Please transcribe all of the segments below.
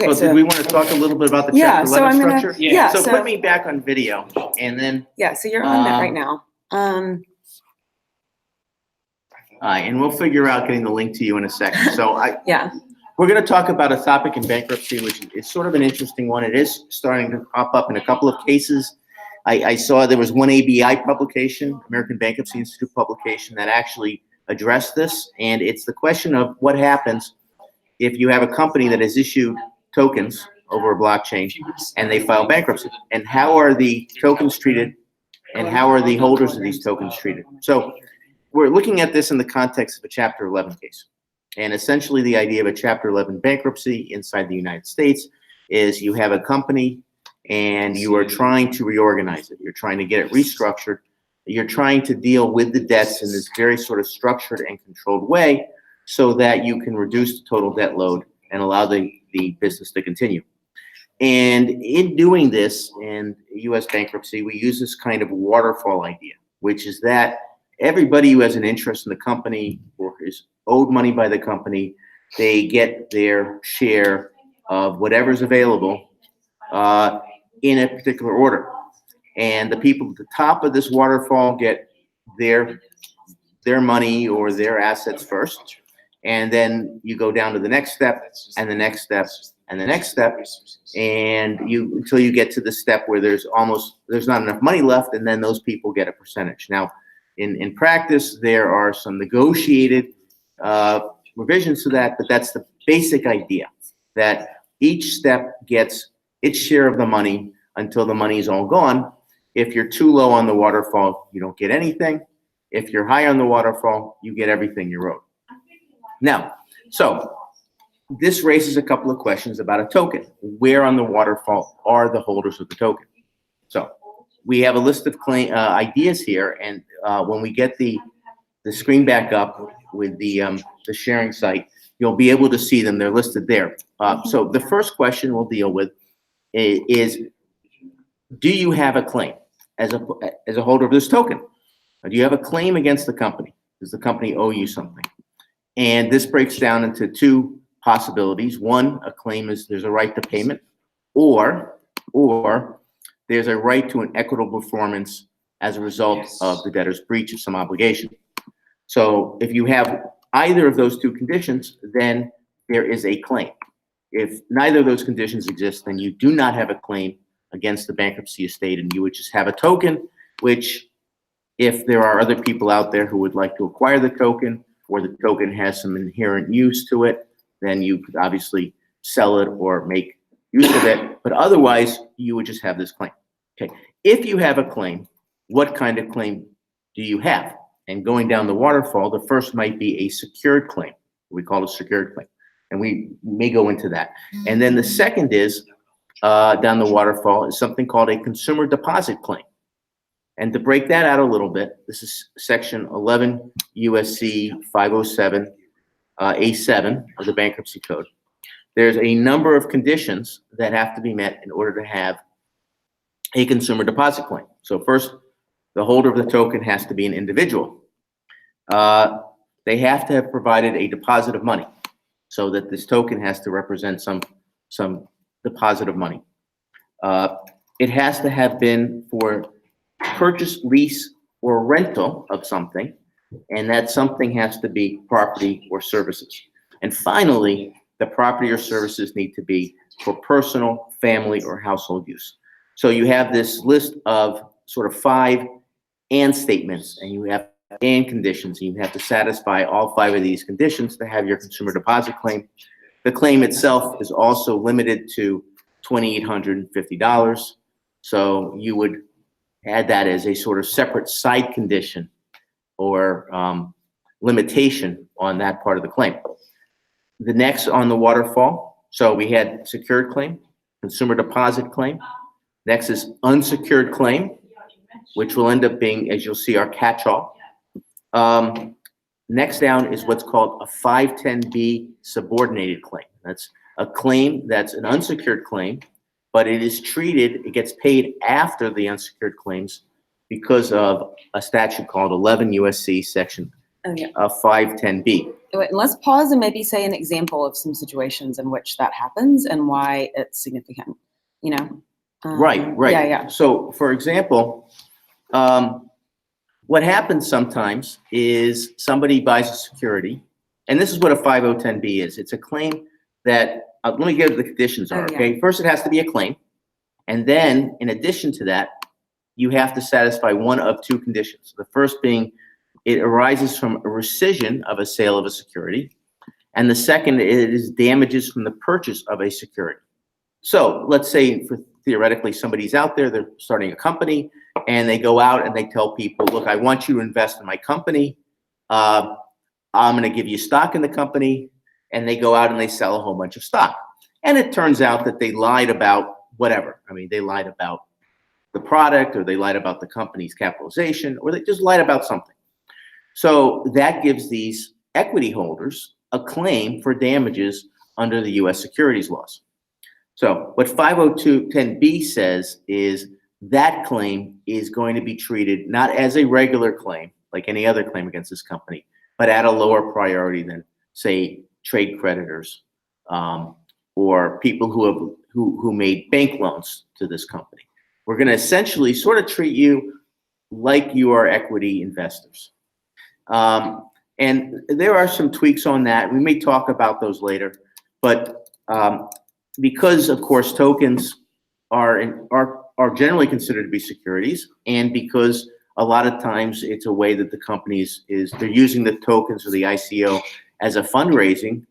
Okay, So did we want to talk a little bit about the Yeah, Chapter so 11 I'm gonna- structure? yeah, So so- put me back on video, and then, Yeah, so you're on that right now. and we'll figure out getting the link to you in a second. So Yeah, we're going to talk about a topic in bankruptcy, which is sort of an interesting one. It is starting to pop up in a couple of cases. I saw there was one ABI publication, American Bankruptcy Institute publication, that actually addressed this. And it's the question of what happens if you have a company that has issued tokens over a blockchain and they file bankruptcy. And how are the tokens treated, and how are the holders of these tokens treated? So we're looking at this in the context of a Chapter 11 case. And essentially the idea of a Chapter 11 bankruptcy inside the United States is you have a company and you are trying to reorganize it. You're trying to get it restructured. You're trying to deal with the debts in this very sort of structured and controlled way so that you can reduce the total debt load and allow the business to continue. And in doing this in U.S. bankruptcy, we use this kind of waterfall idea, which is that everybody who has an interest in the company or is owed money by the company, they get their share of whatever's available in a particular order. And the people at the top of this waterfall get their money or their assets first. And then you go down to the next step and the next step and the next step, and until you get to the step where there's not enough money left, and then those people get a percentage. Now, in practice, there are some negotiated revisions to that, but that's the basic idea, that each step gets its share of the money until the money is all gone. If you're too low on the waterfall, you don't get anything. If you're high on the waterfall, you get everything you're owed. Now, so this raises a couple of questions about a token. Where on the waterfall are the holders of the token? So we have a list of ideas here, and when we get the screen back up with the sharing site, you'll be able to see them. They're listed there. So the first question we'll deal with is, do you have a claim as a holder of this token? Do you have a claim against the company? Does the company owe you something? And this breaks down into two possibilities. One, a claim is there's a right to payment, or there's a right to an equitable performance as a result of the debtor's breach of some obligation. So if you have either of those two conditions, then there is a claim. If neither of those conditions exist, then you do not have a claim against the bankruptcy estate, and you would just have a token, which, if there are other people out there who would like to acquire the token, or the token has some inherent use to it, then you could obviously sell it or make use of it. But otherwise, you would just have this claim. Okay. If you have a claim, what kind of claim do you have? And going down the waterfall, the first might be a secured claim. We call it a secured claim. And we may go into that. And then the second is, down the waterfall, is something called a consumer deposit claim. And to break that out a little bit, this is section 11 USC 507 A7 of the Bankruptcy Code. There's a number of conditions that have to be met in order to have a consumer deposit claim. So first, the holder of the token has to be an individual. They have to have provided a deposit of money, so that this token has to represent some deposit of money. It has to have been for purchase, lease, or rental of something, and that something has to be property or services. And finally, the property or services need to be for personal, family, or household use. So you have this list of sort of 5 and statements, and you have and conditions, and you have to satisfy all 5 of these conditions to have your consumer deposit claim. The claim itself is also limited to $2,850. So you would add that as a sort of separate side condition or limitation on that part of the claim. The next on the waterfall, so we had secured claim, consumer deposit claim. Next is unsecured claim, which will end up being, as you'll see, our catch-all. Next down is what's called a 510B subordinated claim. That's a claim that's an unsecured claim, but it is treated, it gets paid after the unsecured claims because of a statute called 11 USC section 510B. let's pause and maybe say an example of some situations in which that happens and why it's significant, you know? Right. Yeah. So, for example, what happens sometimes is somebody buys a security, and this is what a 5010B is. It's a claim that, let me give the conditions are, okay? First, it has to be a claim. And then, in addition to that, you have to satisfy one of two conditions. The first being it arises from a rescission of a sale of a security. And the second, it is damages from the purchase of a security. So let's say, theoretically, somebody's out there, they're starting a company, and they go out and they tell people, look, I want you to invest in my company. I'm going to give you stock in the company. And they go out and they sell a whole bunch of stock. And it turns out that they lied about whatever. I mean, they lied about the product, or they lied about the company's capitalization, or they just lied about something. So that gives these equity holders a claim for damages under the U.S. securities laws. So what 50210B says is that claim is going to be treated not as a regular claim, like any other claim against this company, but at a lower priority than, say, trade creditors, or people who made bank loans to this company. We're going to essentially sort of treat you like you are equity investors. And there are some tweaks on that. We may talk about those later, but because, of course, tokens are generally considered to be securities, and because a lot of times it's a way that the companies they're using the tokens or the ICO as a fundraising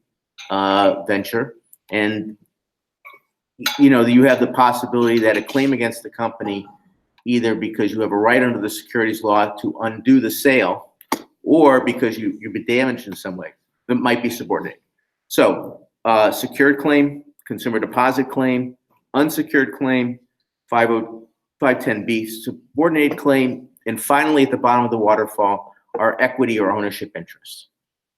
venture, and you have the possibility that a claim against the company, either because you have a right under the securities law to undo the sale, or because you've been damaged in some way, that might be subordinate. So secured claim, consumer deposit claim, unsecured claim, 510B, subordinated claim, and finally at the bottom of the waterfall are equity or ownership interests.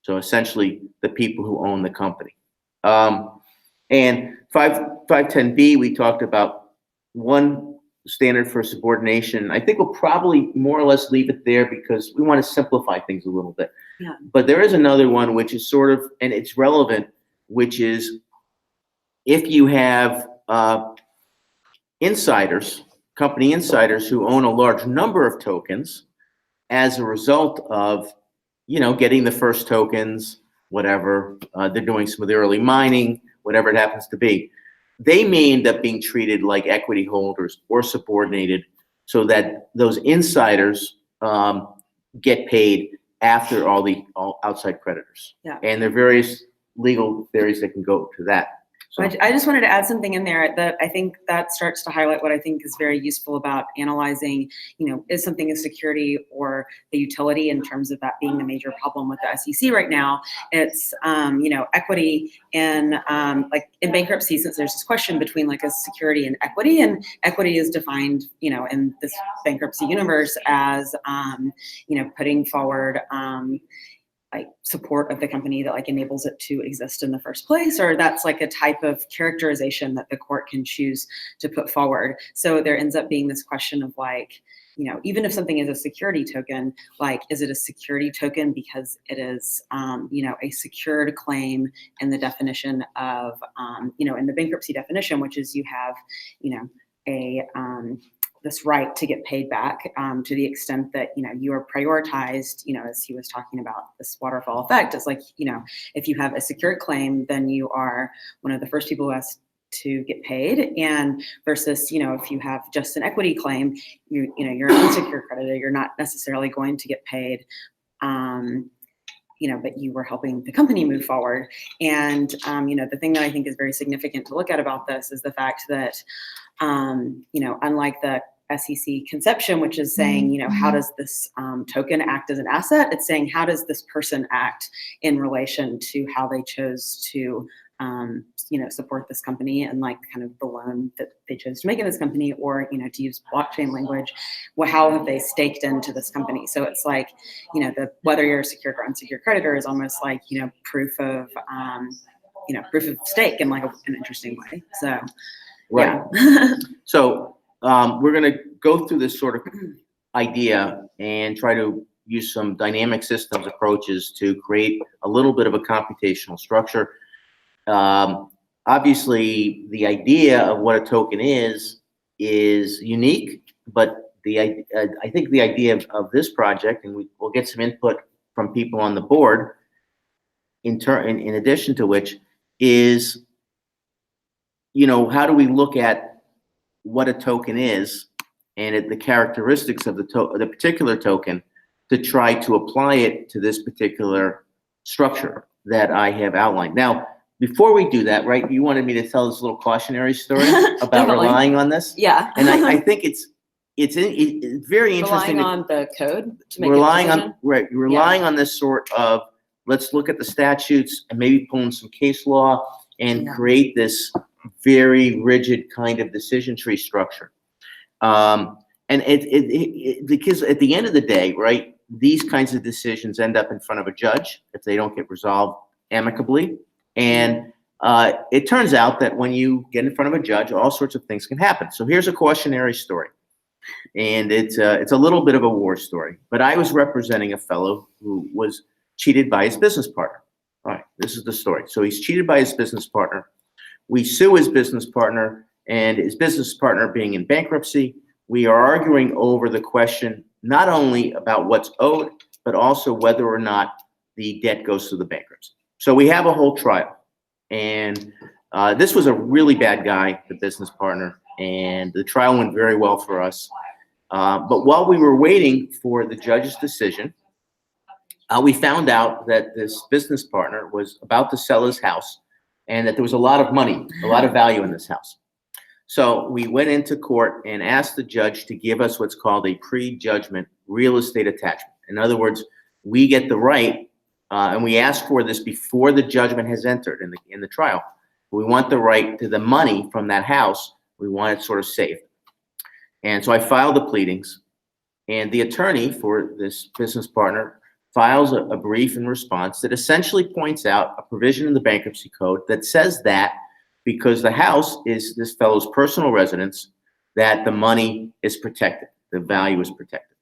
So essentially the people who own the company. And 510B, we talked about one standard for subordination. I think we'll probably more or less leave it there because we want to simplify things a little bit. Yeah. But there is another one which is sort of, and it's relevant, which is if you have insiders, company insiders who own a large number of tokens as a result of, getting the first tokens, whatever, they're doing some of the early mining, whatever it happens to be, they may end up being treated like equity holders or subordinated, so that those insiders get paid after all outside creditors. Yeah. And there are various legal theories that can go to that. So I just wanted to add something in there that I think that starts to highlight what I think is very useful about analyzing, is something a security or a utility, in terms of that being the major problem with the SEC right now. It's, equity in, like in bankruptcy, since there's this question between like a security and equity is defined, in this bankruptcy universe as, putting forward, like support of the company that like enables it to exist in the first place, or that's like a type of characterization that the court can choose to put forward. So there ends up being this question of like, even if something is a security token, like, is it a security token because it is, a secured claim in the definition of, in the bankruptcy definition, which is you have, this right to get paid back to the extent that, you are prioritized, as he was talking about this waterfall effect. It's like, if you have a secured claim, then you are one of the first people who has to get paid, and versus, if you have just an equity claim, you're an unsecured creditor, you're not necessarily going to get paid, but you were helping the company move forward. And, the thing that I think is very significant to look at about this is the fact that, unlike the SEC conception, which is saying, how does this token act as an asset? It's saying, how does this person act in relation to how they chose to, support this company and like kind of the loan that they chose to make in this company, or, to use blockchain language, how have they staked into this company? So it's like, whether you're a secured or unsecured creditor is almost like, proof of stake in like an interesting way. So, right. Yeah. So we're going to go through this sort of idea and try to use some dynamic systems approaches to create a little bit of a computational structure. Obviously, the idea of what a token is unique, but I think the idea of this project, and we'll get some input from people on the board, in addition to which is, how do we look at what a token is and the characteristics of the particular token to try to apply it to this particular structure that I have outlined. Now, before we do that, right, you wanted me to tell this little cautionary story about relying on this? Yeah. And I think it's very interesting. Relying on the code to make relying on this sort of, let's look at the statutes and maybe pull in some case law and create this very rigid kind of decision tree structure. And because at the end of the day, right, these kinds of decisions end up in front of a judge if they don't get resolved amicably. And it turns out that when you get in front of a judge, all sorts of things can happen. So here's a cautionary story. And it's a little bit of a war story. But I was representing a fellow who was cheated by his business partner. All right, this is the story. So he's cheated by his business partner. We sue his business partner, and his business partner being in bankruptcy. We are arguing over the question not only about what's owed, but also whether or not the debt goes through the bankruptcy. So we have a whole trial. And this was a really bad guy, the business partner, and the trial went very well for us. But while we were waiting for the judge's decision, we found out that this business partner was about to sell his house and that there was a lot of money, a lot of value in this house. So we went into court and asked the judge to give us what's called a prejudgment real estate attachment. In other words, we get the right, and we ask for this before the judgment has entered in the trial. We want the right to the money from that house. We want it sort of saved. And so I filed the pleadings, and the attorney for this business partner files a brief in response that essentially points out a provision in the bankruptcy code that says that because the house is this fellow's personal residence, that the money is protected, the value is protected.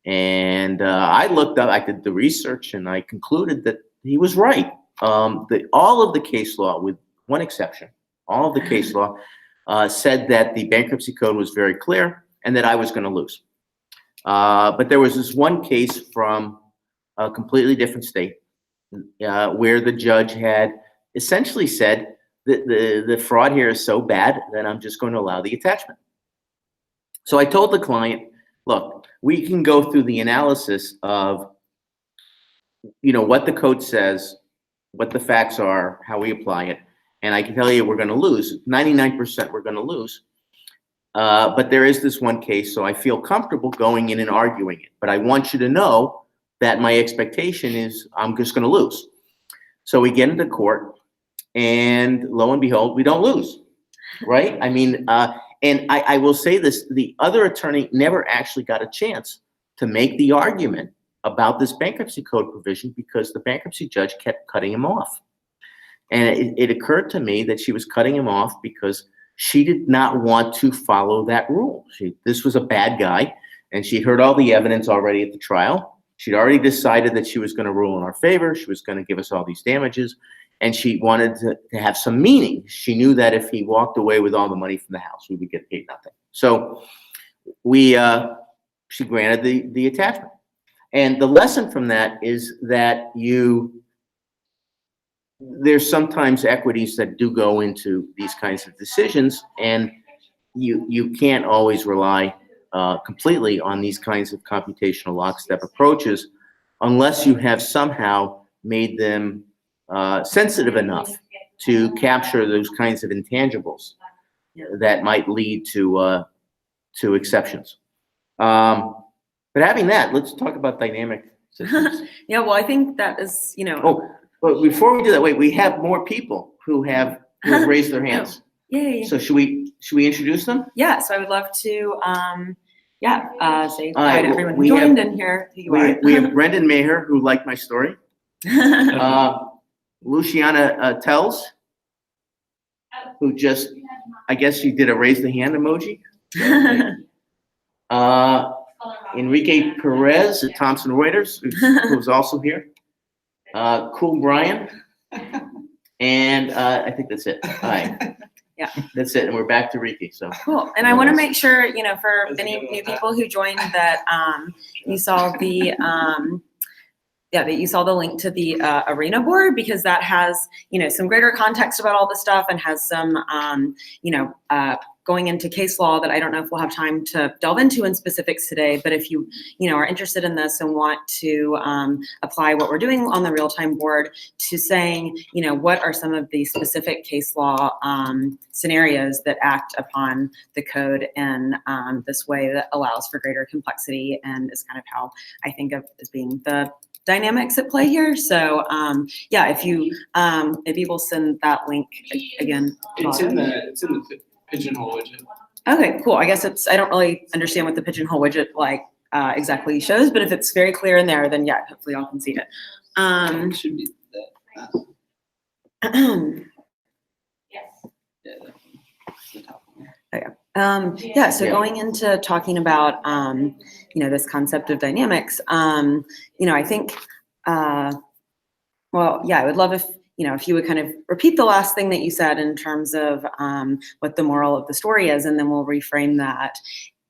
And I looked up, I did the research, and I concluded that he was right. All of the case law, with one exception, all of the case law said that the bankruptcy code was very clear and that I was going to lose. But there was this one case from a completely different state where the judge had essentially said that the fraud here is so bad that I'm just going to allow the attachment. So I told the client, look, we can go through the analysis of, what the code says, what the facts are, how we apply it, and I can tell you we're going to lose. 99% we're going to lose. But there is this one case, so I feel comfortable going in and arguing it. But I want you to know that my expectation is I'm just going to lose. So we get into court, and lo and behold, we don't lose, right? I mean, and I will say this, the other attorney never actually got a chance to make the argument about this bankruptcy code provision because the bankruptcy judge kept cutting him off. And it occurred to me that she was cutting him off because she did not want to follow that rule. This was a bad guy, and she heard all the evidence already at the trial. She'd already decided that she was going to rule in our favor. She was going to give us all these damages, and she wanted to have some meaning. She knew that if he walked away with all the money from the house, we would get paid nothing. So she granted the attachment. And the lesson from that is that there's sometimes equities that do go into these kinds of decisions, and you can't always rely completely on these kinds of computational lockstep approaches unless you have somehow made them sensitive enough to capture those kinds of intangibles that might lead to exceptions. But having that, let's talk about dynamic systems. Yeah, well, I think that is, Oh, but before we do that, wait, we have more people who have raised their hands. Yay. So should we introduce them? Yeah, so I would love to, say All hi right, to everyone we who joined have- and hear who you are. We have Brendan Maher, who liked my story. Luciana Tells, who just, I guess you did a raise the hand emoji. Enrique Perez at Thomson Reuters, who's also here. Cool Brian. And I think that's it. All right. Yeah. That's it. And we're back to Ricky. So cool. And I want to make sure, for any new people who joined that you saw the that you saw the link to the arena board, because that has, some greater context about all the stuff and has some, going into case law that I don't know if we'll have time to delve into in specifics today. But if you, are interested in this and want to apply what we're doing on the real-time board to saying, what are some of the specific case law scenarios that act upon the code in this way that allows for greater complexity, and is kind of how I think of as being the dynamics at play here. So yeah, if you will send that link again. It's in the Pigeonhole widget. Okay, cool. I guess I don't really understand what the Pigeonhole widget exactly shows, but if it's very clear in there, then yeah, hopefully y'all can see it. It should be that. Yes. Yeah, that's the top one. Yeah, so going into talking about, this concept of dynamics, I think, well, yeah, I would love if you would kind of repeat the last thing that you said in terms of what the moral of the story is, and then we'll reframe that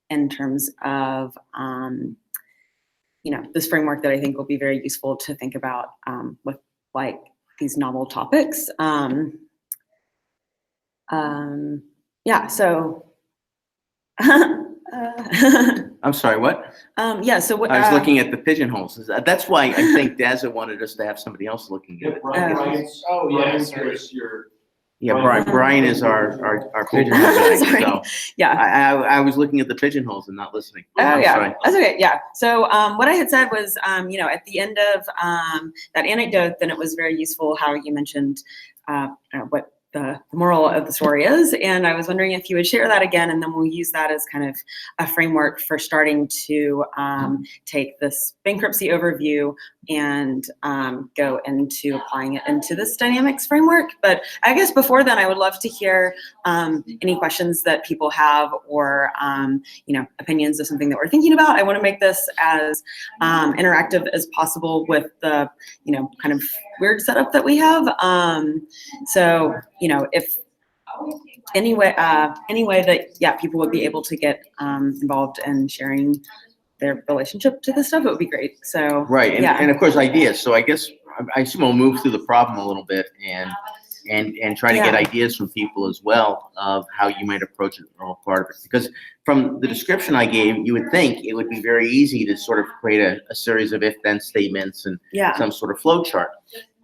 in terms of, this framework that I think will be very useful to think about with these novel topics. Yeah, so. I'm sorry, what? Yeah, so what? I was looking at the pigeonholes. That's why I think Dazza wanted us to have somebody else looking at it. Yeah, Brian is our pigeonhole guy. Sorry. So Yeah. I was looking at the pigeonholes and not listening. Oh, I'm yeah. sorry. That's okay. Yeah. So what I had said was, at the end of that anecdote, then it was very useful how you mentioned what the moral of the story is. And I was wondering if you would share that again, and then we'll use that as kind of a framework for starting to take this bankruptcy overview and go into applying it into this dynamics framework. But I guess before then, I would love to hear any questions that people have, or opinions of something that we're thinking about. I want to make this as interactive as possible with the kind of weird setup that we have. So if any way that people would be able to get involved in sharing their relationship to this stuff, it would be great. So right, and of course ideas. So I guess I assume we'll move through the problem a little bit and try to get ideas from people as well of how you might approach it, or part of it. Because from the description I gave, you would think it would be very easy to sort of create a series of if-then statements and some sort of flow chart,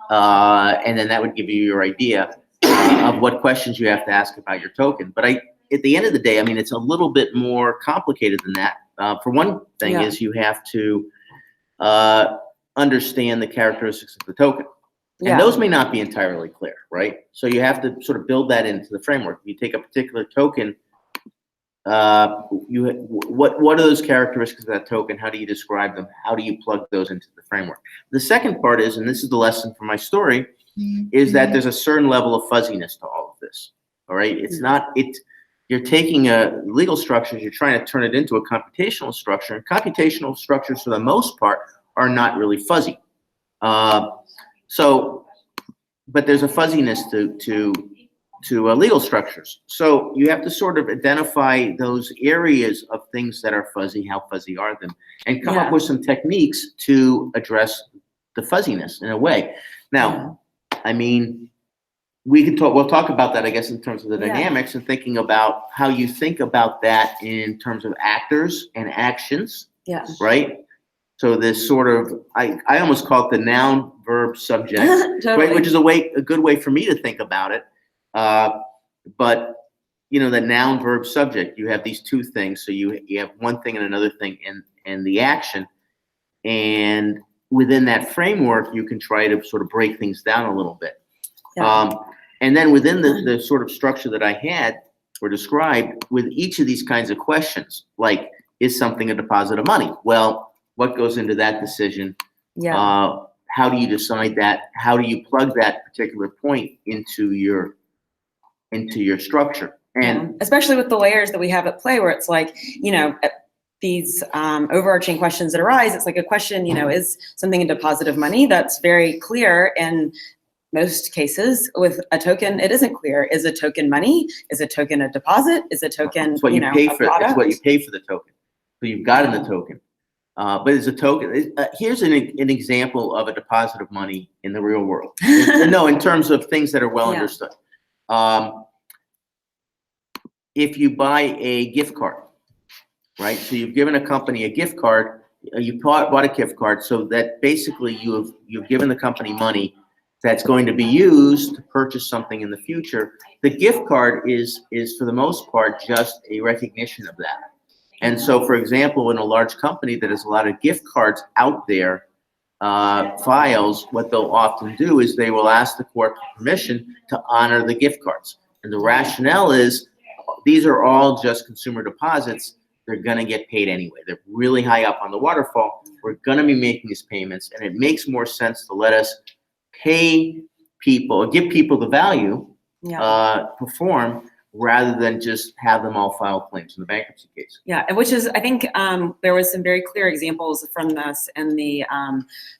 and then that would give you your idea of what questions you have to ask about your token. But at the end of the day, I mean, it's a little bit more complicated than that. For one thing is you have to understand the characteristics of the token. And those may not be entirely clear, right? So you have to sort of build that into the framework. If you take a particular token, what are those characteristics of that token? How do you describe them? How do you plug those into the framework? The second part is, and this is the lesson from my story, is that there's a certain level of fuzziness to all of this. All right, you're taking a legal structure, you're trying to turn it into a computational structure, and computational structures, for the most part, are not really fuzzy. But there's a fuzziness to legal structures. So you have to sort of identify those areas of things that are fuzzy, how fuzzy are them, and come up with some techniques to address the fuzziness in a way. Now, I mean, we'll talk about that, I guess, in terms of the dynamics, and thinking about how you think about that in terms of actors and actions, right? So this sort of, I almost call it the noun, verb, subject, Totally. right? Which is a good way for me to think about it. But the noun, verb, subject, you have these two things. So you have one thing and another thing, and the action. And within that framework, you can try to sort of break things down a little bit. And then within the sort of structure that I had or described, with each of these kinds of questions, like, is something a deposit of money? Well, what goes into that decision? How do you decide that? How do you plug that particular point into your structure? And especially with the layers that we have at play, where it's like, these overarching questions that arise. It's like a question, is something a deposit of money? That's very clear in most cases. With a token, it isn't clear. Is a token money? Is a token a deposit? Is a token, It's what you pay a for. product? It's what you pay for the token. So you've gotten the token. But it's a token. Here's an example of a deposit of money in the real world. No, in terms of things that are well understood. If you buy a gift card, right? So you've given a company a gift card. You bought a gift card, so that basically you've given the company money that's going to be used to purchase something in the future. The gift card is for the most part just a recognition of that. And so, for example, in a large company that has a lot of gift cards out there, files, what they'll often do is they will ask the court for permission to honor the gift cards. And the rationale is these are all just consumer deposits. They're going to get paid anyway. They're really high up on the waterfall. We're going to be making these payments, and it makes more sense to let us pay people, give people the value, perform, rather than just have them all file claims in the bankruptcy case. Yeah, and which is, I think there was some very clear examples from this in the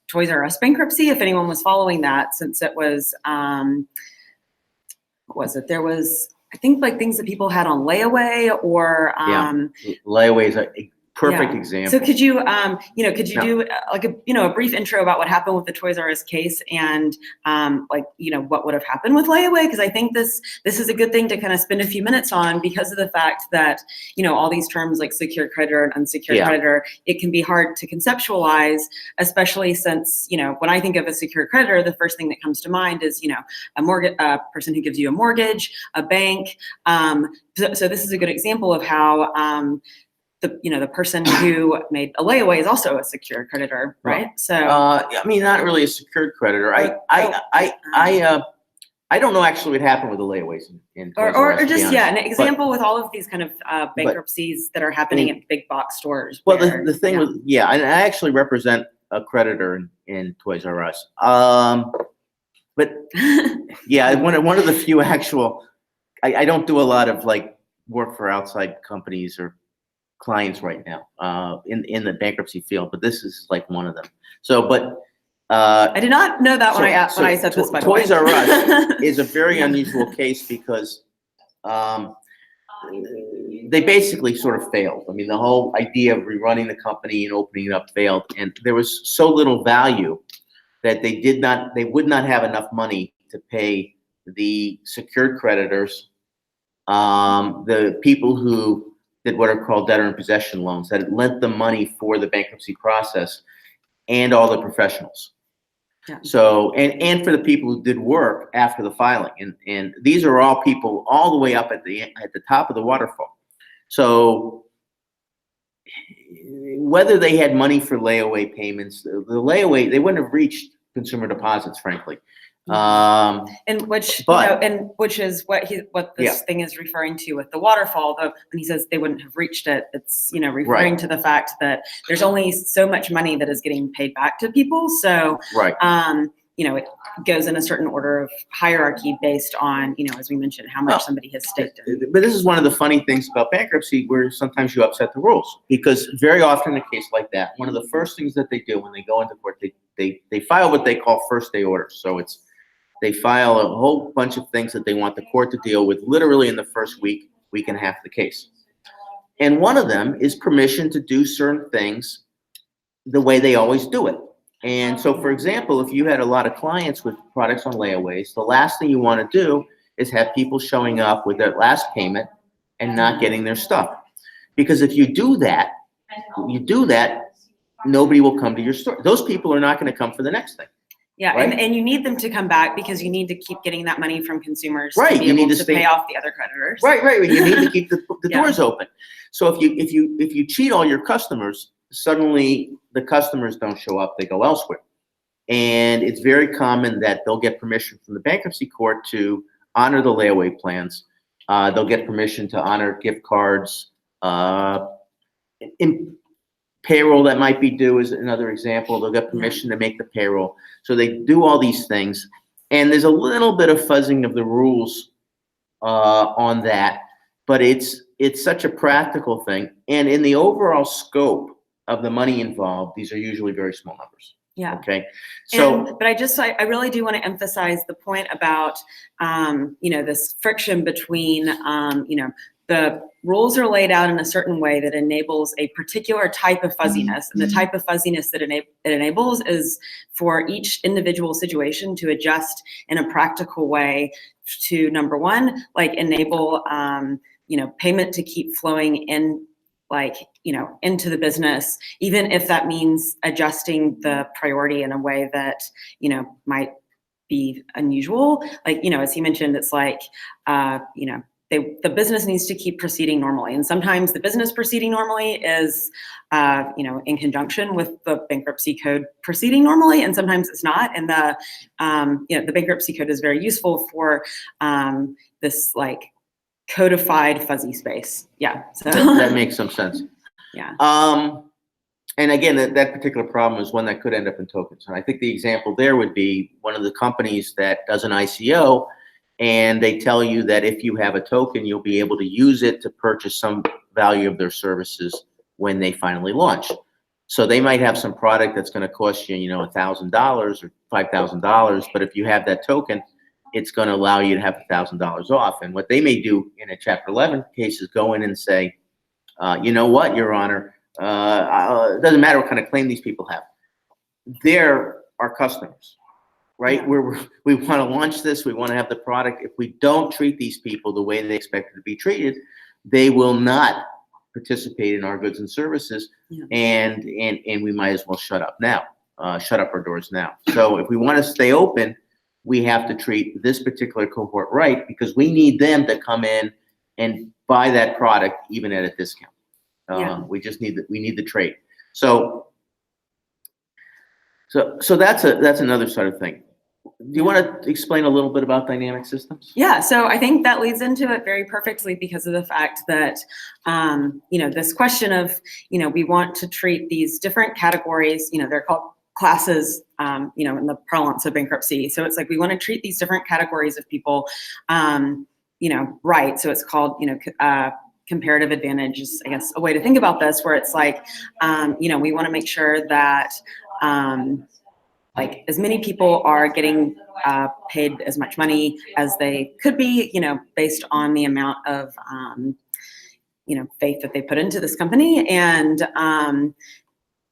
Toys R Us bankruptcy, if anyone was following that, since it was, what was it? There was, I think, like things that people had on layaway or layaway is a perfect example. So could you, could you do like a brief intro about what happened with the Toys R Us case and what would have happened with layaway? Because I think this is a good thing to kind of spend a few minutes on because of the fact that, all these terms like secured creditor and unsecured creditor, it can be hard to conceptualize, especially since, when I think of a secured creditor, the first thing that comes to mind is, a mortgage, a person who gives you a mortgage, a bank. So this is a good example of how, the person who made a layaway is also a secured creditor, right? So I mean, not really a secured creditor. I don't know actually what happened with the layaways in or just an example with all of these kind of bankruptcies that are happening at big box stores. Well, the thing with and I actually represent a creditor in Toys R Us. But one of the few actual. I don't do a lot of work for outside companies or clients right now in the bankruptcy field, but this is one of them. So, but I did not know that when I said this. By the way, Toys R Us is a very unusual case because they basically sort of failed. I mean, the whole idea of rerunning the company and opening it up failed, and there was so little value that they would not have enough money to pay the secured creditors, the people who did what are called debtor in possession loans, that lent them money for the bankruptcy process, and all the professionals. Yeah. So, and for the people who did work after the filing, and these are all people all the way up at the top of the waterfall. So, whether they had money for layaway payments, the layaway, they wouldn't have reached consumer deposits, frankly. And which is what this thing is referring to with the waterfall. Though when he says they wouldn't have reached it, it's referring to the fact that there's only so much money that is getting paid back to people. So it goes in a certain order of hierarchy based on as we mentioned, how much somebody has staked in. But this is one of the funny things about bankruptcy, where sometimes you upset the rules, because very often in a case like that, one of the first things that they do when they go into court, they file what they call first day orders. So they file a whole bunch of things that they want the court to deal with literally in the first week and a half of the case. And one of them is permission to do certain things the way they always do it. And so, for example, if you had a lot of clients with products on layaways, the last thing you want to do is have people showing up with their last payment and not getting their stuff. Because if you do that, nobody will come to your store. Those people are not going to come for the next thing. Yeah, right? and you need them to come back because you need to keep getting that money from consumers to be able to pay off the other creditors. Right. You need to keep the doors open. So if you cheat all your customers, suddenly the customers don't show up; they go elsewhere. And it's very common that they'll get permission from the bankruptcy court to honor the layaway plans. They'll get permission to honor gift cards. Payroll that might be due is another example. They'll get permission to make the payroll. So they do all these things. And there's a little bit of fuzzing of the rules on that. but it's such a practical thing. And in the overall scope of the money involved, these are usually very small numbers. Yeah. Okay. So, but I really do want to emphasize the point about, this friction between, the rules are laid out in a certain way that enables a particular type of fuzziness. And the type of fuzziness that it enables is for each individual situation to adjust in a practical way to, number one, like enable, payment to keep flowing in, into the business, even if that means adjusting the priority in a way that, might be unusual. As he mentioned, it's the business needs to keep proceeding normally. And sometimes the business proceeding normally is, in conjunction with the bankruptcy code proceeding normally, and sometimes it's not. And the bankruptcy code is very useful for this codified fuzzy space. Yeah. So that makes some sense. Yeah. And again, that particular problem is one that could end up in tokens. And I think the example there would be one of the companies that does an ICO, and they tell you that if you have a token, you'll be able to use it to purchase some value of their services when they finally launch. So they might have some product that's going to cost you, $1,000 or $5,000, but if you have that token, it's going to allow you to have $1,000 off. And what they may do in a Chapter 11 case is go in and say, you know what, Your Honor, it doesn't matter what kind of claim these people have. They're our customers, right? Yeah. We want to launch this. We want to have the product. If we don't treat these people the way they expect to be treated, they will not participate in our goods and services. Yeah. And we might as well shut up our doors now. So if we want to stay open, we have to treat this particular cohort right, because we need them to come in and buy that product even at a discount. We just need the trade. So that's another sort of thing. Do you want to explain a little bit about dynamic systems? Yeah, so I think that leads into it very perfectly because of the fact that, this question of, we want to treat these different categories, they're called classes, in the parlance of bankruptcy. So it's we want to treat these different categories of people, right. So it's called, comparative advantage is, I guess, a way to think about this, where it's we want to make sure that, as many people are getting paid as much money as they could be, based on the amount of, faith that they put into this company, and,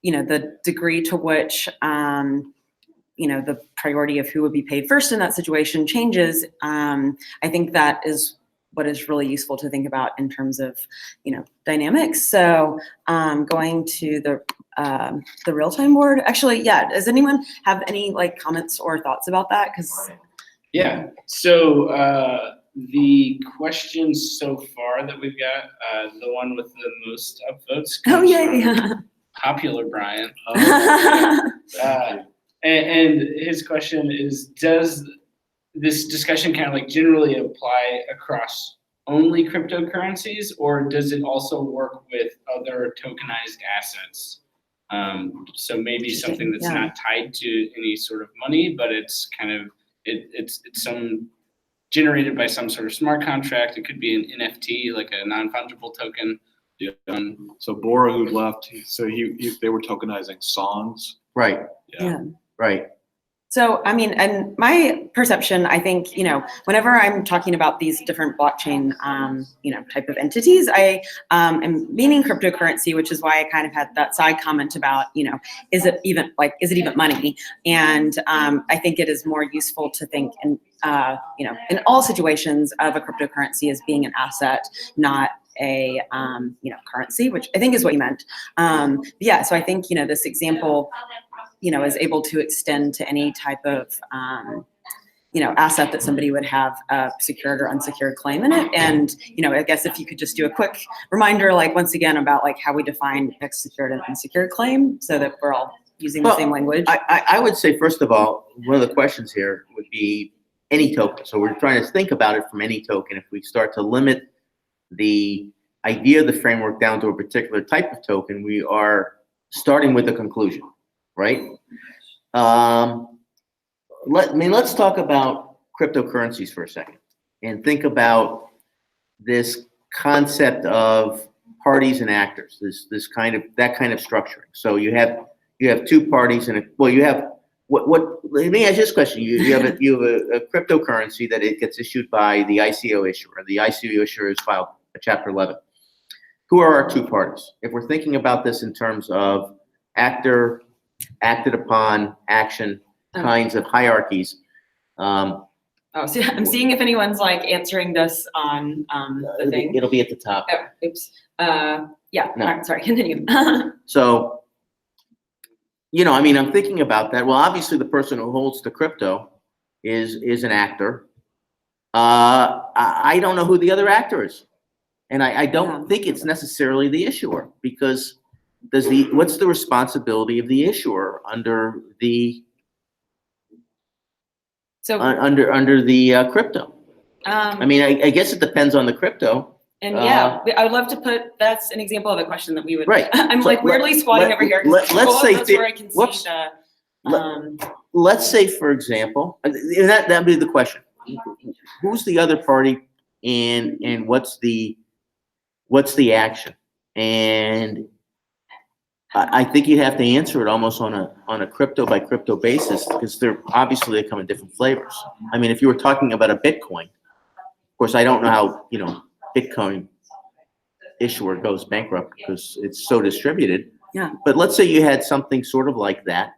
the degree to which, the priority of who would be paid first in that situation changes. I think that is what is really useful to think about in terms of, dynamics. So going to the real-time board, actually, yeah. Does anyone have any comments or thoughts about that? Yeah. So the questions so far that we've got, the one with the most upvotes. Oh yeah. Popular Brian. And his question is, does this discussion kind of generally apply across only cryptocurrencies, or does it also work with other tokenized assets? So maybe something that's not tied to any sort of money, but it's kind of it's some generated by some sort of smart contract. It could be an NFT, like a non-fungible token. Yeah. So Bora, who left, so they were tokenizing songs. Right. Yeah. Right. So, I mean, and my perception, I think, whenever I'm talking about these different blockchain, type of entities, I am meaning cryptocurrency, which is why I kind of had that side comment about, is it even money? And I think it is more useful to think in all situations of a cryptocurrency as being an asset, not a currency, which I think is what you meant. Yeah, so I think this example is able to extend to any type of asset that somebody would have a secured or unsecured claim in it. And I guess if you could just do a quick reminder, once again, about how we define a secured and unsecured claim, so that we're all using the same language. I would say, first of all, one of the questions here would be any token. So we're trying to think about it from any token. If we start to limit the idea of the framework down to a particular type of token, we are starting with a conclusion, right? Let's talk about cryptocurrencies for a second and think about this concept of parties and actors, that kind of structuring. So you have two parties and you have let me ask you this question. You have a cryptocurrency that it gets issued by the ICO issuer. The ICO issuer has filed a Chapter 11. Who are our two parties? If we're thinking about this in terms of actor, acted upon, action, kinds of hierarchies. So I'm seeing if anyone's like answering this on the thing. It'll be at the top. Oh, oops. Yeah. No. All right, sorry. Continue. So, I mean, I'm thinking about that. Well, obviously, the person who holds the crypto is an actor. I don't know who the other actor is, and I don't think it's necessarily the issuer, because what's the responsibility of the issuer under the under the crypto? I mean, I guess it depends on the crypto. And I would love to put, that's an example of a question that we would, right. I'm So like weirdly squatting over here. Let's say, where I can see let's say, for example, and that'd be the question. Who's the other party and what's the action? And I think you have to answer it almost on a crypto by crypto basis, because they come in different flavors. I mean, if you were talking about a Bitcoin, of course, I don't know how, Bitcoin issuer goes bankrupt because it's so distributed. Yeah. But let's say you had something sort of like that.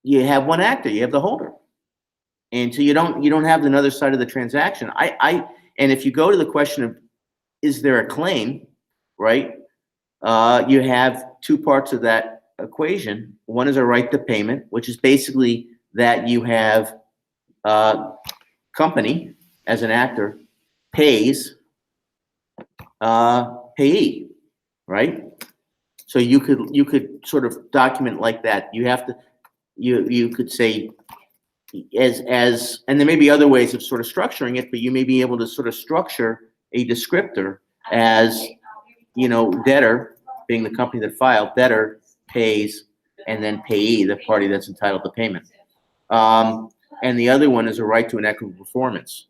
You have one actor, you have the holder. And so you don't have another side of the transaction. And if you go to the question of, is there a claim, right? You have two parts of that equation. One is a right to payment, which is basically that you have company as an actor pays payee, right? So you could sort of document like that. You have to you could say as and there may be other ways of sort of structuring it, but you may be able to sort of structure a descriptor as debtor being the company that filed, debtor pays, and then payee, the party that's entitled to payment. And the other one is a right to an equitable performance.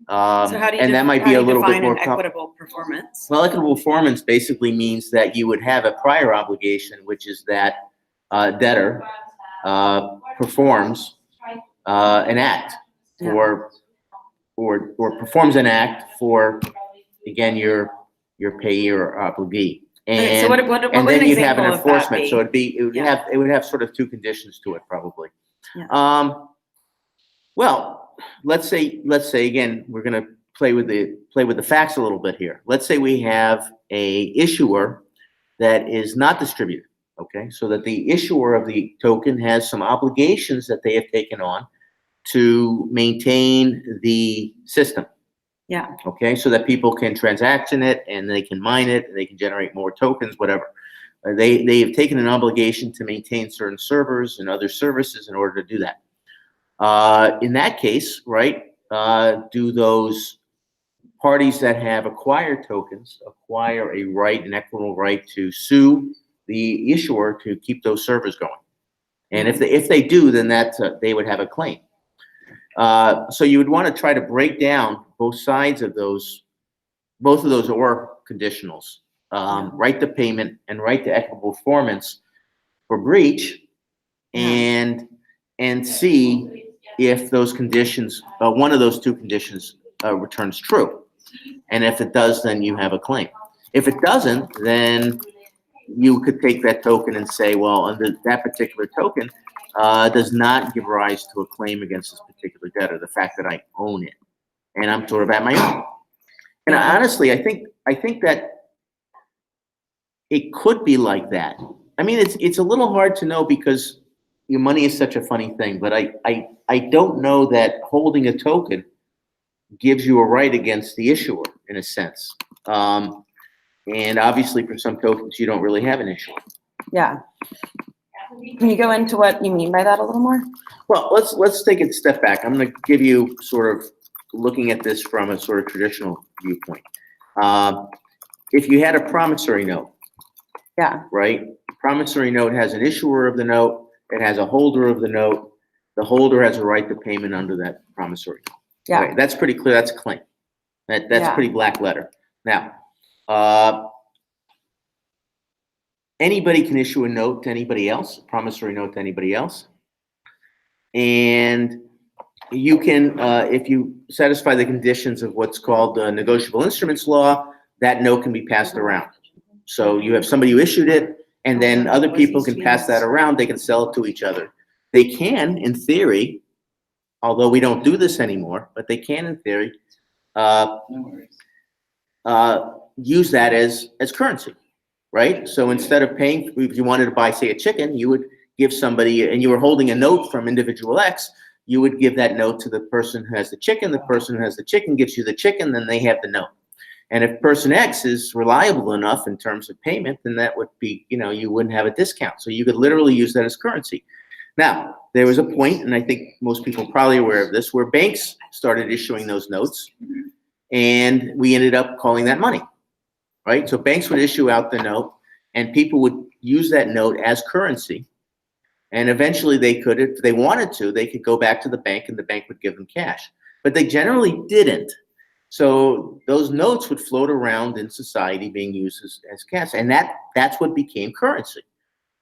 So how do you and that might be a little bit more equitable performance? Well, equitable performance basically means that you would have a prior obligation, which is that debtor performs an act or performs an act for, again, your payee or obligee. And, okay, so what and then you have an example of that enforcement. be? So it would have sort of two conditions to it, probably. Yeah. Well, let's say again, we're going to play with the facts a little bit here. Let's say we have a issuer that is not distributed. Okay, so that the issuer of the token has some obligations that they have taken on to maintain the system. Yeah. Okay, so that people can transaction it and they can mine it and they can generate more tokens, whatever. They have taken an obligation to maintain certain servers and other services in order to do that. In that case, right, do those parties that have acquired tokens acquire a right, an equitable right to sue the issuer to keep those servers going? And if they do, then they would have a claim. So you would want to try to break down both sides of both of those or conditionals, right to payment and right to equitable performance for breach, and see if those conditions, one of those two conditions returns true. And if it does, then you have a claim. If it doesn't, then you could take that token and say, well, under that particular token does not give rise to a claim against this particular debtor, the fact that I own it, and I'm sort of at my own. And honestly, I think that it could be like that. I mean, it's a little hard to know because your money is such a funny thing, but I don't know that holding a token gives you a right against the issuer in a sense. And obviously, for some tokens, you don't really have an issuer. Yeah. Can you go into what you mean by that a little more? Well, let's take a step back. I'm going to give you sort of looking at this from a sort of traditional viewpoint. If you had a promissory note, right? Promissory note has an issuer of the note. It has a holder of the note. The holder has a right to payment under that promissory note. Yeah. Right, that's pretty clear. That's a claim. That's Yeah. pretty black letter. Now, anybody can issue a note to anybody else, a promissory note to anybody else. And you can, if you satisfy the conditions of what's called the Negotiable Instruments law, that note can be passed around. So you have somebody who issued it, and then other people can pass that around. They can sell it to each other. They can, in theory, although we don't do this anymore, but they can, in theory, No worries. use that as currency, right? So instead of paying, if you wanted to buy, say, a chicken, you would give somebody, and you were holding a note from individual X, you would give that note to the person who has the chicken. The person who has the chicken gives you the chicken, then they have the note. And if person X is reliable enough in terms of payment, then that would be, you wouldn't have a discount. So you could literally use that as currency. Now, there was a point, and I think most people are probably aware of this, where banks started issuing those notes, and we ended up calling that money, right? So banks would issue out the note, and people would use that note as currency. And eventually they could, if they wanted to, they could go back to the bank and the bank would give them cash. But they generally didn't. So those notes would float around in society being used as cash. And that's what became currency.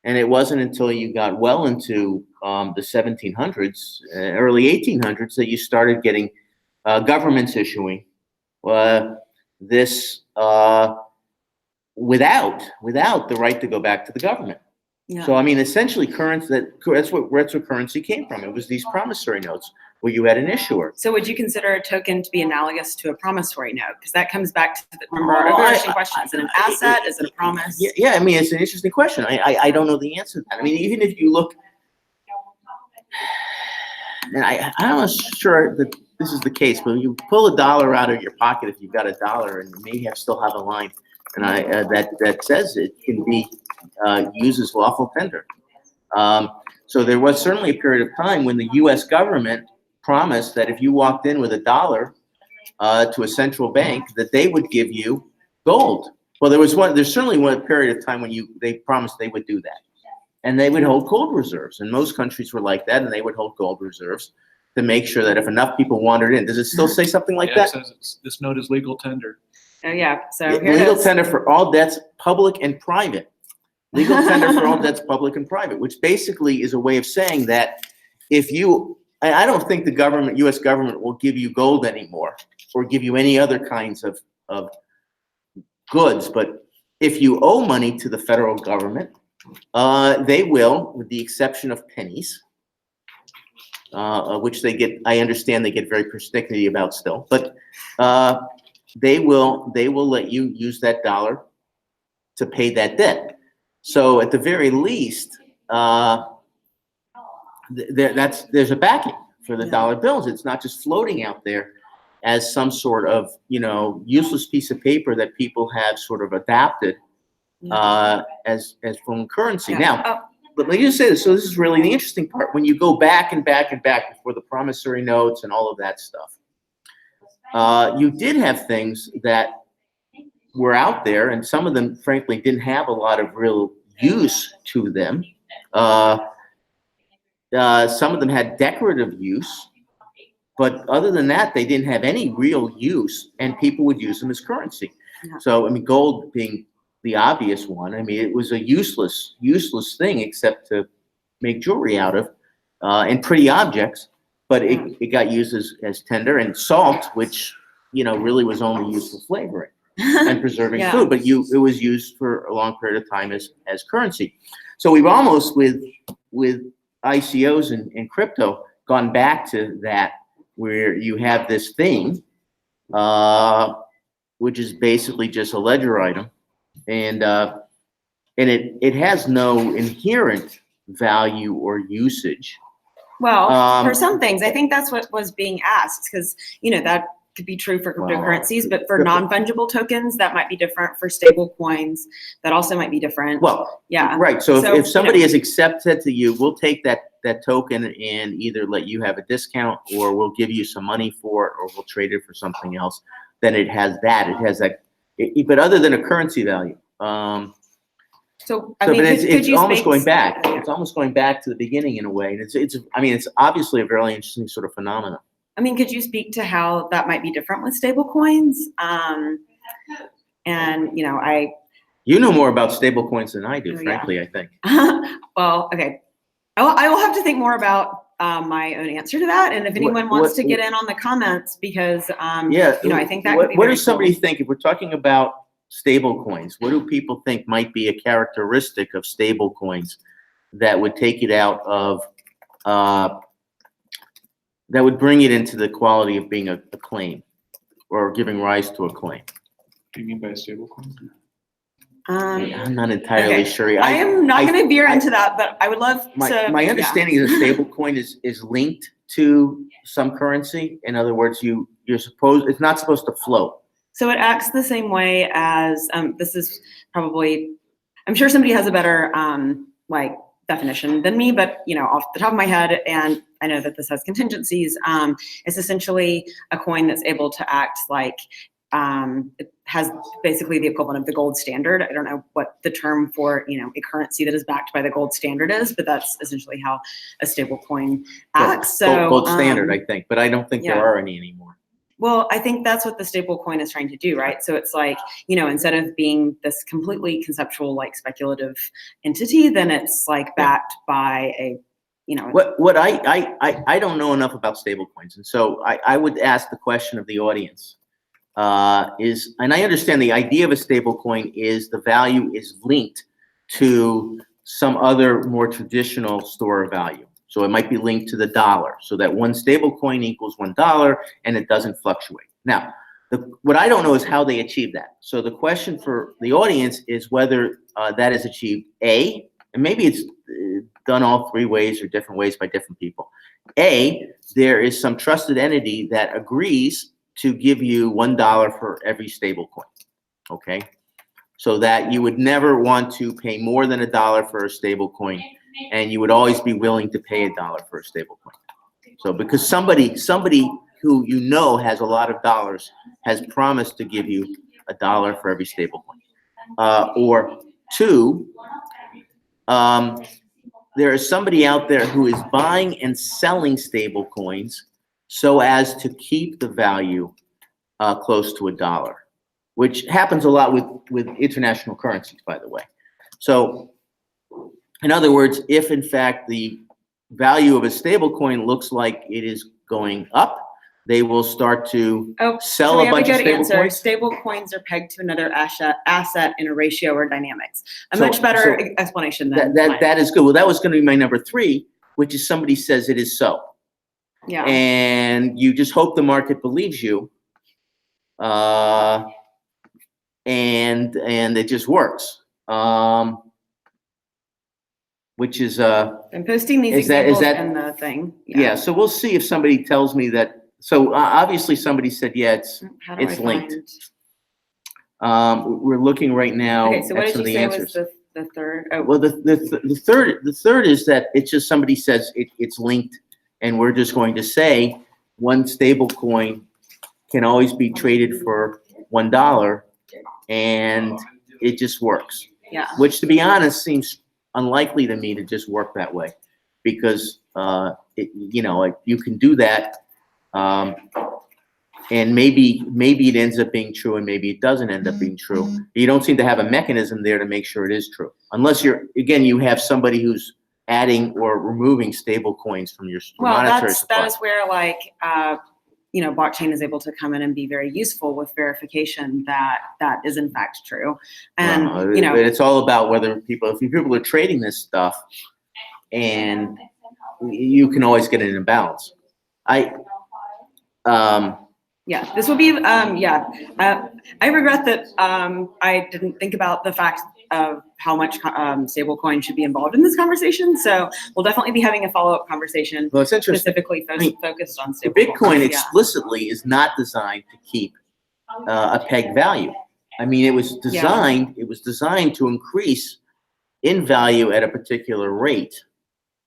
And it wasn't until you got well into the 1700s, early 1800s, that you started getting governments issuing this without the right to go back to the government. Yeah. So I mean, essentially, that's where currency came from. It was these promissory notes where you had an issuer. So would you consider a token to be analogous to a promissory note? Because that comes back to remember our overarching question: is it an asset? Is it a promise? Yeah. I mean, it's an interesting question. I don't know the answer to that. I mean, even if you look, and I'm not sure that this is the case, but you pull $1 out of your pocket if you've got $1, and you may still have a line, and that says it can be used as lawful tender. So there was certainly a period of time when the U.S. government promised that if you walked in with $1 to a central bank, that they would give you gold. Well, there's certainly one period of time when they promised they would do that, and they would hold gold reserves. And most countries were like that, and they would hold gold reserves to make sure that if enough people wandered in. Does it still say something like that? It says this note is legal tender. Oh yeah. So here Legal it is. tender for all debts, public and private. Legal tender for all debts, public and private, which basically is a way of saying that I don't think the U.S. government will give you gold anymore or give you any other kinds of goods. But if you owe money to the federal government, they will, with the exception of pennies, which I understand they get very persnickety about still, but they will let you use that dollar to pay that debt. So at the very least, there's a backing for the dollar bills. It's not just floating out there as some sort of useless piece of paper that people have sort of adapted as foreign currency. Yeah. Now, but let me just say this. So this is really the interesting part. When you go back and back and back before the promissory notes and all of that stuff, you did have things that were out there, and some of them, frankly, didn't have a lot of real use to them. Some of them had decorative use, but other than that, they didn't have any real use, and people would use them as currency. Yeah. So, I mean, gold being the obvious one. I mean, it was a useless thing except to make jewelry out of, and pretty objects, but it got used as tender. And salt, which, really was only used for flavoring and preserving food, but it was used for a long period of time as currency. So we've almost, with ICOs and crypto, gone back to that, where you have this thing, which is basically just a ledger item, and it has no inherent value or usage. Well, for some things, I think that's what was being asked, because that could be true for cryptocurrencies, but for non-fungible tokens, that might be different. For stable coins, that also might be different. Well, yeah, right. So if somebody has accepted to you, we'll take that token and either let you have a discount, or we'll give you some money for it, or we'll trade it for something else. Then it has that. It has that. But other than a currency value. It's almost going back. It's almost going back to the beginning in a way. And it's obviously a very interesting sort of phenomenon. I mean, could you speak to how that might be different with stable coins? And, you know, You know more about stablecoins than I do, Oh, yeah. frankly, I think. well, okay. I will have to think more about my own answer to that. And if anyone wants to get in on the comments, because, Yeah, you know, I think that what, could be what very does somebody cool. think, if we're talking about stable coins, what do people think might be a characteristic of stable coins that would take it out of, that would bring it into the quality of being a claim or giving rise to a claim? Do you mean by stablecoin? I'm not entirely Okay. sure. I am not going to veer I- into that, but I would love to. My understanding is a stable coin is linked to some currency. In other words, it's not supposed to float. So it acts the same way as, this is probably, I'm sure somebody has a better like definition than me, but you know, off the top of my head, and I know that this has contingencies, it's essentially a coin that's able to act like, it has basically the equivalent of the gold standard. I don't know what the term for, you know, a currency that is backed by the gold standard is, but that's essentially how a stable coin acts. So Gold standard, I think, but I don't think there yeah. are any anymore. Well, I think that's what the stable coin is trying to do, right? So it's like, you know, instead of being this completely conceptual, like speculative entity, then it's like backed by a, you know. What I don't know enough about stable coins, and so I would ask the question of the audience, and I understand the idea of a stable coin is the value is linked to some other more traditional store of value. So it might be linked to the dollar, so that one stable coin equals $1 and it doesn't fluctuate. Now, what I don't know is how they achieve that. So the question for the audience is whether that is achieved, A, and maybe it's done all three ways or different ways by different people. A, there is some trusted entity that agrees to give you $1 for every stable coin, okay? So that you would never want to pay more than $1 for a stable coin, and you would always be willing to pay $1 for a stable coin. So because somebody who you know has a lot of dollars has promised to give you $1 for every stable coin. Or two, there is somebody out there who is buying and selling stable coins so as to keep the value close to $1, which happens a lot with international currencies, by the way. So in other words, if in fact the value of a stable coin looks like it is going up, they will start to sell a bunch of stable coins. Stable coins are pegged to another asset in a ratio or dynamics. A much better explanation than that is good. Well, that was going to be my number 3, which is somebody says it is so. Yeah. And you just hope the market believes you. And it just works. Which is I'm posting these examples in the thing. Yeah. So we'll see if somebody tells me that. So obviously somebody said, yeah, it's linked. We're looking right now. Okay, so what at some did of you the say answers. was the third? Oh. Well, the third is that it's just somebody says it's linked, and we're just going to say one stable coin can always be traded for $1, and it just works. Yeah. Which, to be honest, seems unlikely to me to just work that way, because you can do that, and maybe it ends up being true, and maybe it doesn't end up being true. You don't seem to have a mechanism there to make sure it is true, unless you have somebody who's adding or removing stable coins from your monetary supply. That is where blockchain is able to come in and be very useful with verification that is in fact true. And but it's all about whether if people are trading this stuff, and you can always get an imbalance. This will be I regret that I didn't think about the fact of how much stablecoin should be involved in this conversation. So we'll definitely be having a follow-up conversation. Well, it's interesting. Specifically focused on stablecoin. Bitcoin explicitly is not designed to keep a pegged value. I mean, it was designed. It was designed to increase in value at a particular rate,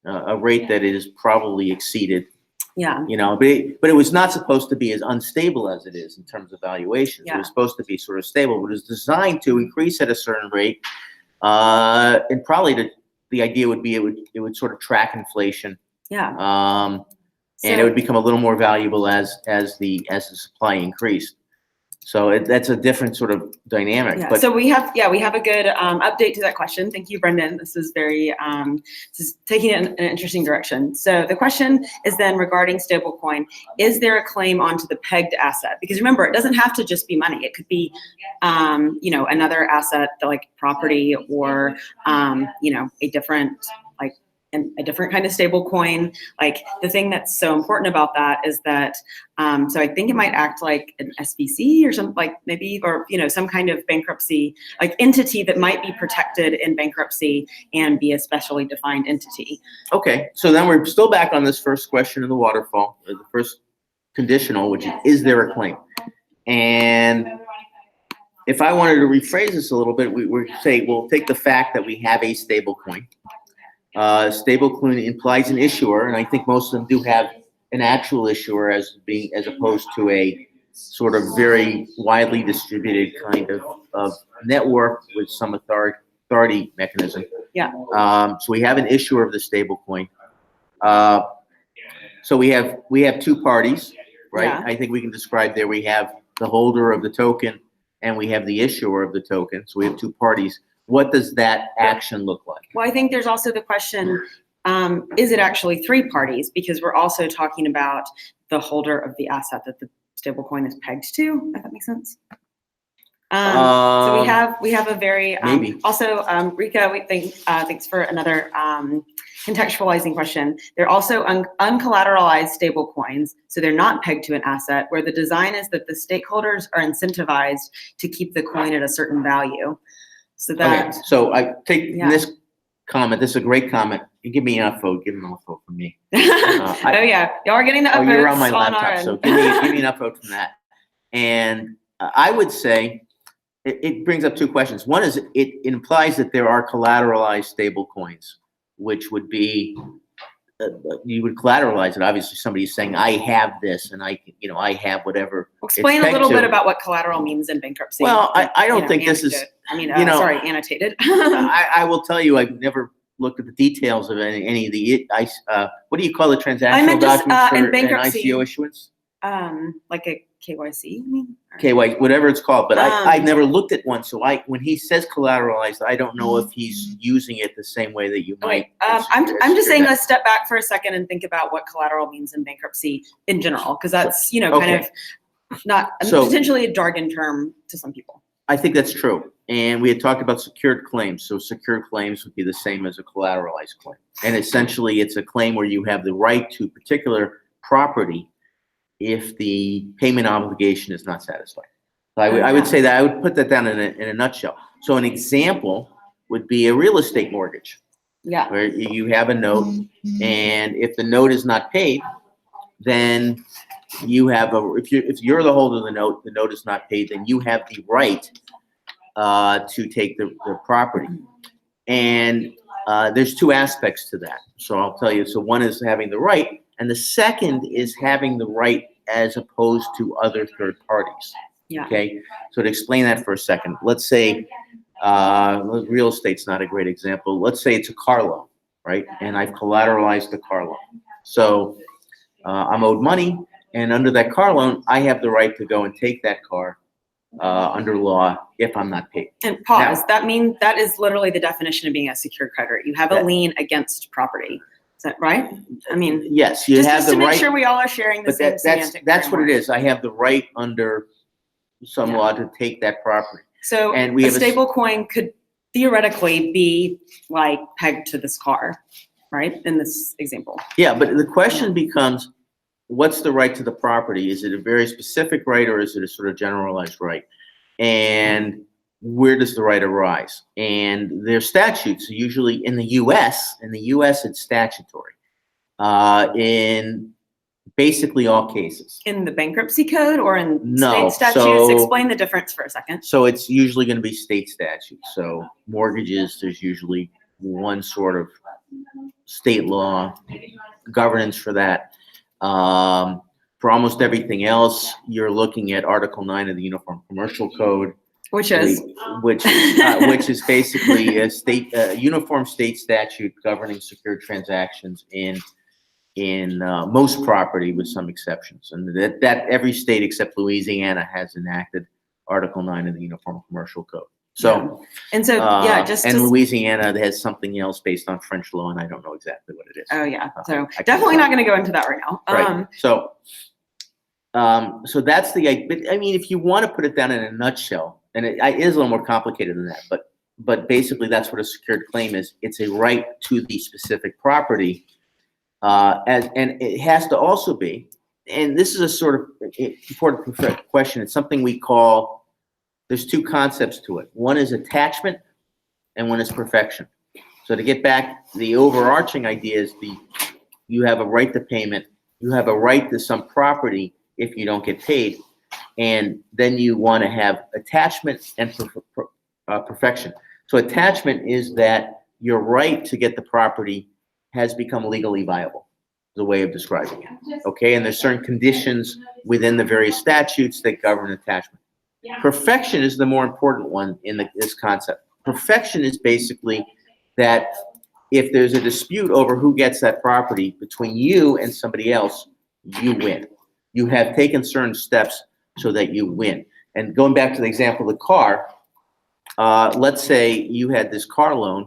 a rate that is probably exceeded. Yeah. But it was not supposed to be as unstable as it is in terms of valuations. Yeah. It was supposed to be sort of stable, but it was designed to increase at a certain rate. And probably the idea would be it would sort of track inflation. Yeah. and it would become a little more valuable as the supply increased. So that's a different sort of dynamic. Yeah, But so we have a good update to that question. Thank you, Brendan. This is this is taking it in an interesting direction. So the question is then regarding stablecoin, is there a claim onto the pegged asset? Because remember, it doesn't have to just be money. It could be, another asset like property or, a different a different kind of stable coin. Like the thing that's so important about that is that, so I think it might act like an SBC or something, like maybe, or, some kind of bankruptcy, like entity that might be protected in bankruptcy and be a specially defined entity. okay, so then we're still back on this first question in the waterfall, the first conditional, which is there a claim? And if I wanted to rephrase this a little bit, we'll take the fact that we have a stable coin. Stablecoin implies an issuer, and I think most of them do have an actual issuer as opposed to a sort of very widely distributed kind of network with some authority mechanism. Yeah. So we have an issuer of the stablecoin. So we have two parties, right? Yeah. I think we can describe there. We have the holder of the token, and we have the issuer of the token. So we have two parties. What does that action look like? Well, I think there's also the question, is it actually three parties? Because we're also talking about the holder of the asset that the stablecoin is pegged to, if that makes sense. So we have a very, maybe. Also, Rika, thanks for another contextualizing question. They're also uncollateralized stablecoins, so they're not pegged to an asset, where the design is that the stakeholders are incentivized to keep the coin at a certain value. So that. Okay, so I take this comment. This is a great comment. You give me an upvote. Give them an upvote from me. Oh yeah, y'all are getting the upvotes. You're on my laptop, so give me an upvote from that. And I would say it brings up two questions. One is it implies that there are collateralized stable coins, which would be you would collateralize it. Obviously, somebody's saying, "I have this, and I have whatever." Explain a little bit about what collateral means in bankruptcy. Well, I don't think this is. Annotated. I will tell you, I've never looked at the details of any of the. What do you call the transactional documents for in an bankruptcy, ICO issuance? Like a KYC, you mean? KYC, whatever it's called. But I've never looked at one. So when he says collateralized, I don't know if he's using it the same way that you might. I'm just saying, let's step back for a second and think about what collateral means in bankruptcy in general, because that's kind of not potentially a jargon term to some people. I think that's true. And we had talked about secured claims. So secured claims would be the same as a collateralized claim. And essentially, it's a claim where you have the right to particular property if the payment obligation is not satisfied. So I would say that I would put that down in a nutshell. So an example would be a real estate mortgage. Yeah. Where you have a note, and if the note is not paid, then you have if you're the holder of the note is not paid, then you have the right to take the property. And there's two aspects to that. So I'll tell you. So one is having the right, and the second is having the right as opposed to other third parties. Yeah. Okay. So to explain that for a second, let's say real estate's not a great example. Let's say it's a car loan, right? And I've collateralized the car loan. So I'm owed money, and under that car loan, I have the right to go and take that car under law if I'm not paid. And pause. That is literally the definition of being a secured creditor. You have a lien against property. Is that right? I mean, yes, you have the right. Just to make sure we all are sharing the same semantic. That's what it is. I have the right under some law to take that property. So and we a have stable coin could theoretically be like pegged to this car, right? In this example. Yeah, but the question becomes, what's the right to the property? Is it a very specific right, or is it a sort of generalized right? And where does the right arise? And there's statutes, usually in the U.S. In the U.S., it's statutory in basically all cases. In the bankruptcy code or in state statutes? So, explain the difference for a second. So it's usually going to be state statutes. So mortgages, there's usually one sort of state law governance for that. For almost everything else, you're looking at Article 9 of the Uniform Commercial Code, which is basically a uniform state statute governing secured transactions in most property with some exceptions. And that every state except Louisiana has enacted Article 9 of the Uniform Commercial Code. So, and so, yeah, just and to, Louisiana has something else based on French law, and I don't know exactly what it is. oh yeah, so I can't definitely tell. not going to go into that right now. Right. So that's but I mean, if you want to put it down in a nutshell, and it is a little more complicated than that, but basically that's what a secured claim is. It's a right to the specific property, and it has to also be, and this is a sort of important question. It's something we call, there's two concepts to it. One is attachment, and one is perfection. So to get back, the overarching idea is you have a right to payment, you have a right to some property if you don't get paid, and then you want to have attachment and perfection. So attachment is that your right to get the property has become legally viable, is a way of describing it. Okay, and there's certain conditions within the various statutes that govern attachment. Perfection is the more important one in this concept. Perfection is basically that if there's a dispute over who gets that property between you and somebody else, you win. You have taken certain steps so that you win. And going back to the example of the car, let's say you had this car loan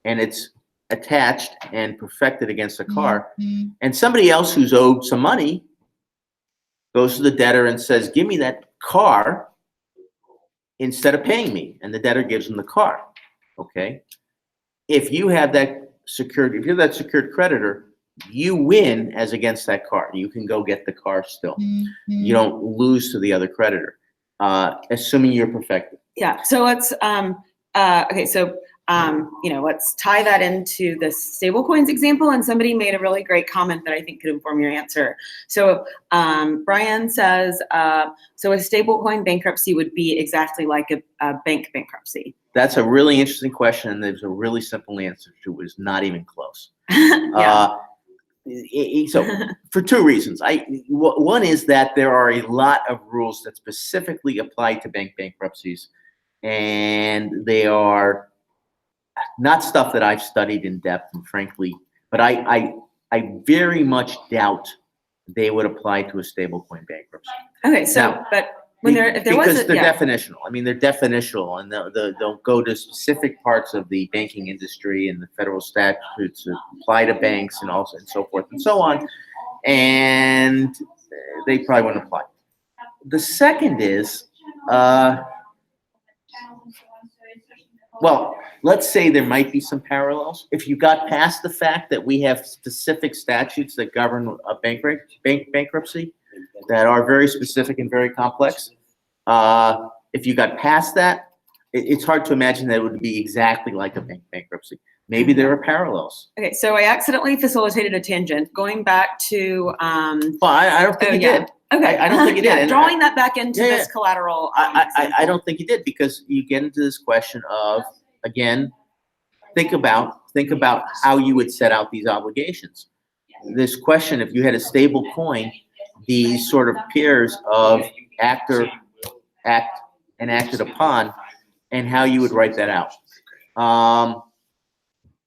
and it's attached and perfected against the car, and somebody else who's owed some money goes to the debtor and says, give me that car instead of paying me, and the debtor gives him the car. Okay, if you have that secured, if you're that secured creditor, you win as against that car. You can go get the car still. You don't lose to the other creditor, assuming you're perfected. Yeah. So let's okay. So let's tie that into the stablecoins example. And somebody made a really great comment that I think could inform your answer. So Brian says, so a stablecoin bankruptcy would be exactly like a bank bankruptcy. That's a really interesting question, and there's a really simple answer to it. It's not even close. Yeah. So for two reasons. One is that there are a lot of rules that specifically apply to bank bankruptcies, and they are not stuff that I've studied in depth, and frankly, but I very much doubt they would apply to a stablecoin bankruptcy. Okay, so Now, but when there, if there was because they're yeah. definitional. I mean, they're definitional, and they'll go to specific parts of the banking industry and the federal statutes that apply to banks and also and so forth and so on, and they probably wouldn't apply. The second is, well, let's say there might be some parallels. If you got past the fact that we have specific statutes that govern a bank bankruptcy that are very specific and very complex, if you got past that, it's hard to imagine that it would be exactly like a bank bankruptcy. Maybe there are parallels. Okay, so I accidentally facilitated a tangent. Going back to Well, I don't think you did. Okay, I don't think you did. Yeah, And drawing that back into Yeah, this collateral. I don't think you did, because you get into this question of, again, think about how you would set out these obligations. This question, if you had a stable coin, these sort of pairs of actor, act, and acted upon, and how you would write that out.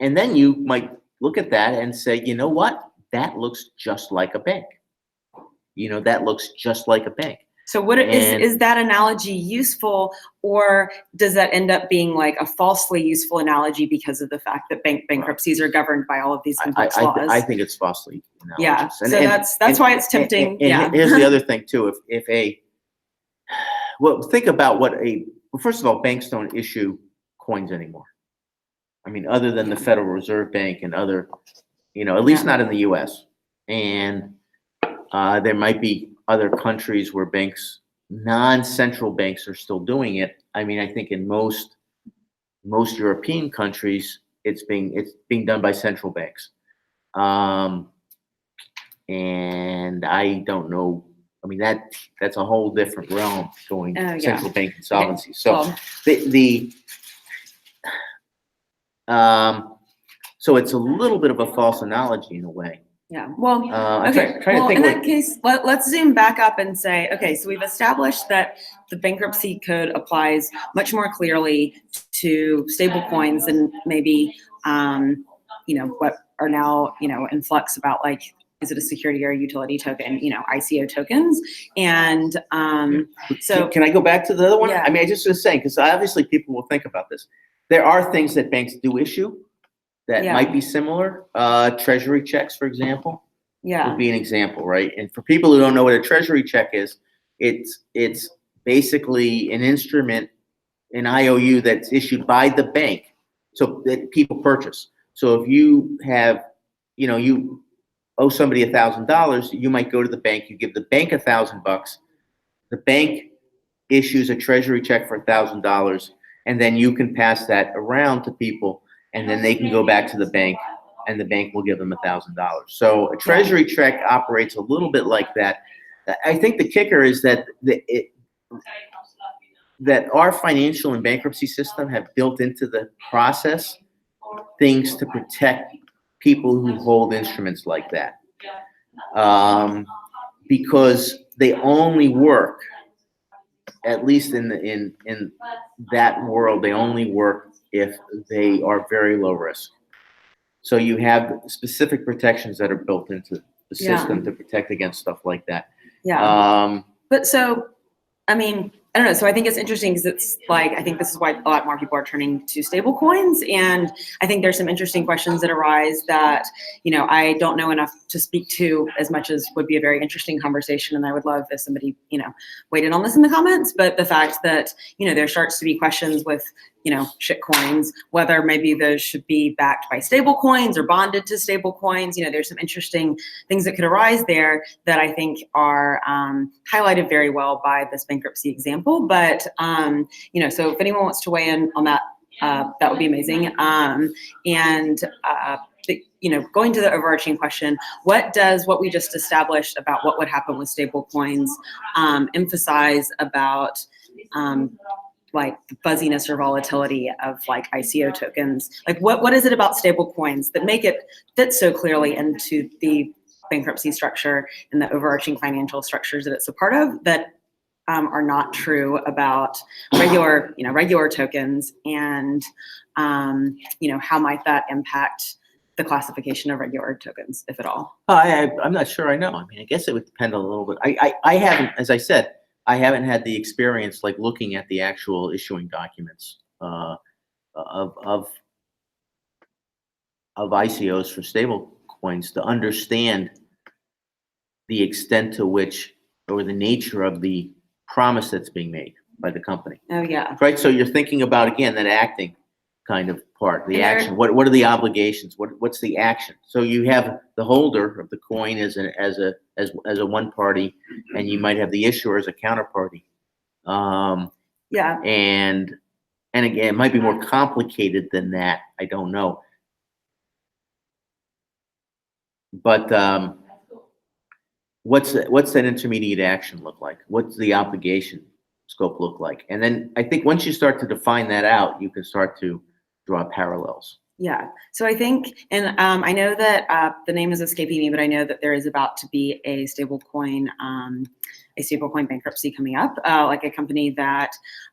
And then you might look at that and say, you know what? That looks just like a bank. You know, that looks just like a bank. So what is that analogy useful, or does that end up being like a falsely useful analogy because of the fact that bank bankruptcies are governed by all of these complex laws? I think it's falsely analogous. Yeah, so that's why it's tempting. And here's the other thing too. Well, think about well, first of all, banks don't issue coins anymore. I mean, other than the Federal Reserve Bank and other, at least not in the U.S. And there might be other countries where banks, non-central banks, are still doing it. I mean, I think in most European countries, it's being done by central banks. And I don't know. I mean, that's a whole different realm, going central bank insolvency. So so it's a little bit of a false analogy in a way. Yeah. Well, okay. Well, in that case, let's zoom back up and say, okay, so we've established that the bankruptcy code applies much more clearly to stable coins than maybe, what are now, in flux about like is it a security or a utility token, ICO tokens. And so Can I go back to the other one? Yeah. I mean, I just was saying, because obviously people will think about this. There are things that banks do issue that Yeah. might be similar. Treasury checks, for example, yeah, would be an example, right? And for people who don't know what a treasury check is, it's basically an instrument, an IOU that's issued by the bank, so that people purchase. So if you have, you owe somebody $1,000, you might go to the bank, you give the bank $1,000, the bank issues a treasury check for $1,000, and then you can pass that around to people, and then they can go back to the bank, and the bank will give them $1,000. So a treasury check operates a little bit like that. I think the kicker is that that our financial and bankruptcy system have built into the process things to protect people who hold instruments like that, because they only work, at least in that world, they only work if they are very low risk. So you have specific protections that are built into the system to protect against stuff like that. yeah. But so, I mean, I don't know. So I think it's interesting because it's like, I think this is why a lot more people are turning to stable coins. And I think there's some interesting questions that arise that, I don't know enough to speak to as much as would be a very interesting conversation. And I would love if somebody, weighed in on this in the comments. But the fact that, there starts to be questions with, shit coins, whether maybe those should be backed by stable coins or bonded to stable coins. There's some interesting things that could arise there that I think are highlighted very well by this bankruptcy example. But, so if anyone wants to weigh in on that, that would be amazing. Going to the overarching question, what does what we just established about what would happen with stable coins emphasize about like the fuzziness or volatility of like ICO tokens? Like what is it about stable coins that make it fit so clearly into the bankruptcy structure and the overarching financial structures that it's a part of that are not true about regular tokens? And how might that impact the classification of regular tokens, if at all? I'm not sure I know. I mean, I guess it would depend a little bit. I haven't, as I said, I haven't had the experience like looking at the actual issuing documents of ICOs for stable coins to understand the extent to which, or the nature of the promise that's being made by the company. Oh yeah. Right. So you're thinking about, again, that acting kind of part, the action. What are the obligations? What's the action? So you have the holder of the coin as a one party, and you might have the issuer as a counterparty. Yeah. And again, it might be more complicated than that. I don't know. But what's that intermediate action look like? What's the obligation scope look like? And then I think once you start to define that out, you can start to draw parallels. Yeah. So I think, and I know that the name is escaping me, but I know that there is about to be a stablecoin bankruptcy coming up, like a company that,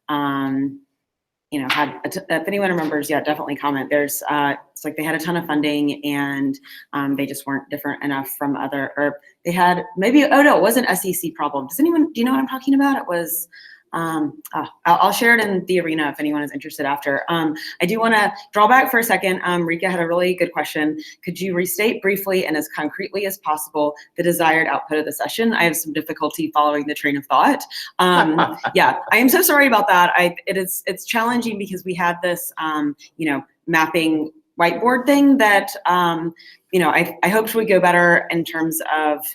had, if anyone remembers, yeah, definitely comment. There's, it's like they had a ton of funding and they just weren't different enough from or they had maybe, oh no, it was an SEC problem. Do you know what I'm talking about? It was, I'll share it in the arena if anyone is interested after. I do want to draw back for a second. Rika had a really good question. Could you restate briefly and as concretely as possible the desired output of the session? I have some difficulty following the train of thought. Yeah, I am so sorry about that. It's challenging because we had this, mapping whiteboard thing that, I hoped would go better in terms of,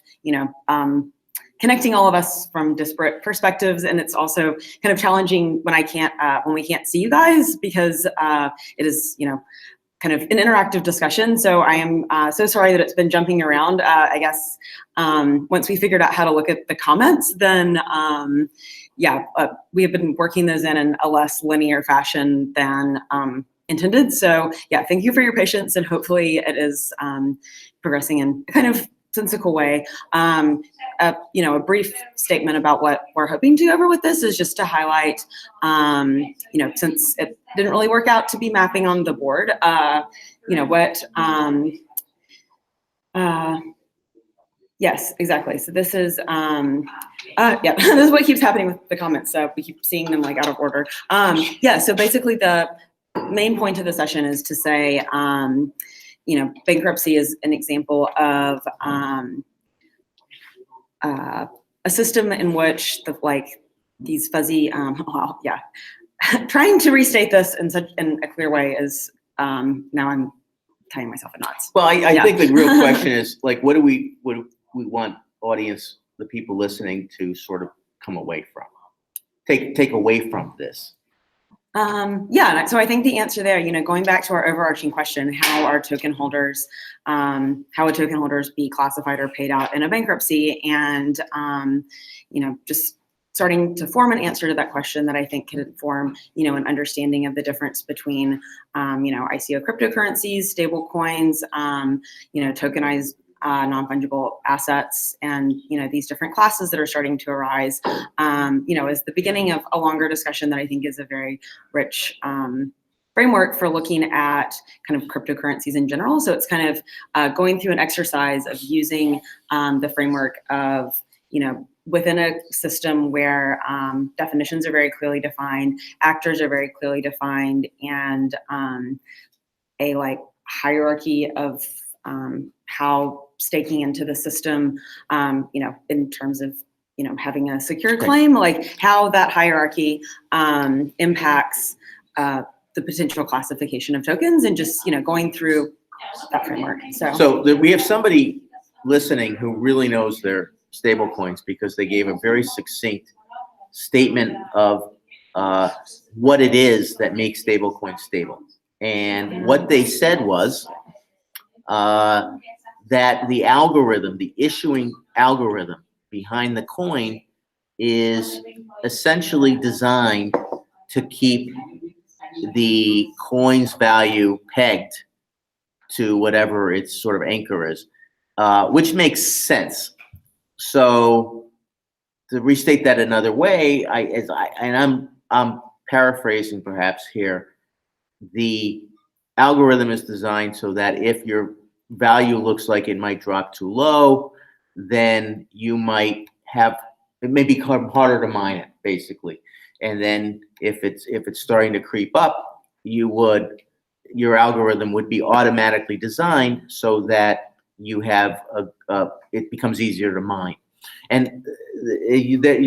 connecting all of us from disparate perspectives. And it's also kind of challenging when when we can't see you guys, because it is, kind of an interactive discussion. So I am so sorry that it's been jumping around. I guess once we figured out how to look at the comments, then we have been working those in a less linear fashion than intended. So yeah, thank you for your patience, and hopefully it is progressing in a kind of sensical way. A brief statement about what we're hoping to go over with this is just to highlight, since it didn't really work out to be mapping on the board, Yes, exactly. So this is, yeah, this is what keeps happening with the comments. So we keep seeing them like out of order. Yeah, so basically the main point of the session is to say, bankruptcy is an example of a system in which these fuzzy, well, yeah, trying to restate this in a clear way is, now I'm tying myself in knots. Well, I Yeah. think the real question is like, what do we want audience, the people listening, to sort of come away from, take away from this? Yeah, so I think the answer there, going back to our overarching question, how would token holders be classified or paid out in a bankruptcy? And, just starting to form an answer to that question that I think can inform, an understanding of the difference between, ICO cryptocurrencies, stable coins, tokenized non-fungible assets, and these different classes that are starting to arise, is the beginning of a longer discussion that I think is a very rich framework for looking at kind of cryptocurrencies in general. So it's kind of going through an exercise of using the framework of, within a system where definitions are very clearly defined, actors are very clearly defined, and a hierarchy of how staking into the system, in terms of, having a secure claim, like how that hierarchy impacts the potential classification of tokens, and just, going through that framework. So we have somebody listening who really knows their stable coins, because they gave a very succinct statement of what it is that makes stable coins stable. And what they said was that the algorithm, the issuing algorithm behind the coin, is essentially designed to keep the coin's value pegged to whatever its sort of anchor is, which makes sense. So to restate that another way, I'm paraphrasing perhaps here, the algorithm is designed so that if your value looks like it might drop too low, then you might have, it may become harder to mine it, basically. And then if it's starting to creep up, your algorithm would be automatically designed so that you have it becomes easier to mine. And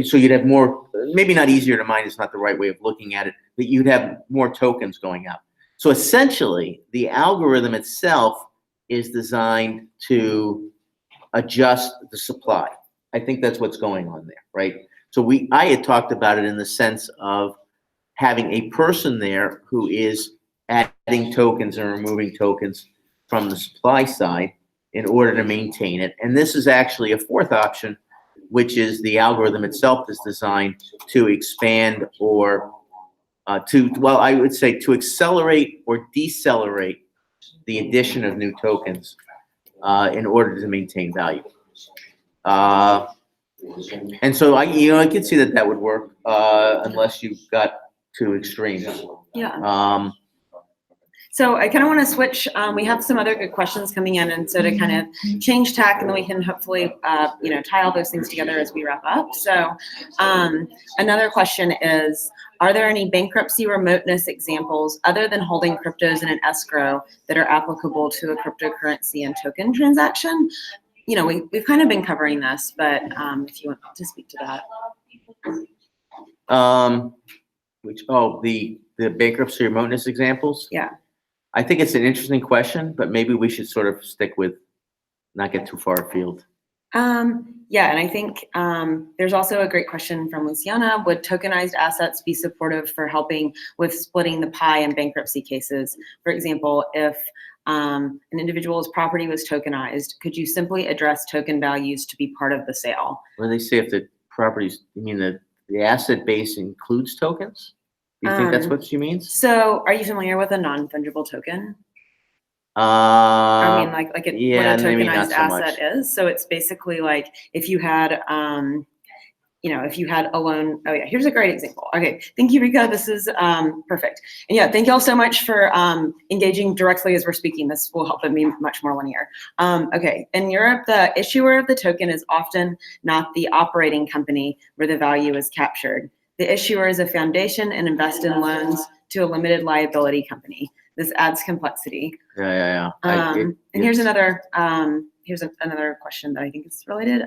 so you'd have more, maybe not easier to mine is not the right way of looking at it, but you'd have more tokens going out. So essentially, the algorithm itself is designed to adjust the supply. I think that's what's going on there, right? So I had talked about it in the sense of having a person there who is adding tokens and removing tokens from the supply side in order to maintain it. And this is actually a fourth option, which is the algorithm itself is designed to expand or I would say to accelerate or decelerate the addition of new tokens in order to maintain value. And so I could see that would work unless you got too extremes. yeah. So I kind of want to switch. We have some other good questions coming in, and so to kind of change tack, and then we can hopefully, tie all those things together as we wrap up. So another question is, are there any bankruptcy remoteness examples other than holding cryptos in an escrow that are applicable to a cryptocurrency and token transaction? We've kind of been covering this, but if you want to speak to that. The bankruptcy remoteness examples? Yeah. I think it's an interesting question, but maybe we should sort of stick with, not get too far afield. Yeah, and I think there's also a great question from Luciana. Would tokenized assets be supportive for helping with splitting the pie in bankruptcy cases? For example, if an individual's property was tokenized, could you simply address token values to be part of the sale? When they say if the properties, you mean the asset base includes tokens? Do you think that's what she means? So are you familiar with a non-fungible token? I mean, what a maybe not tokenized so asset much. is. So it's basically like if you had, if you had a loan, oh yeah, here's a great example. Okay, thank you, Rika. This is perfect. And yeah, thank you all so much for engaging directly as we're speaking. This will help it be much more linear. Okay, in Europe, the issuer of the token is often not the operating company where the value is captured. The issuer is a foundation and invests in loans to a limited liability company. This adds complexity. Yeah. And here's another question that I think is related.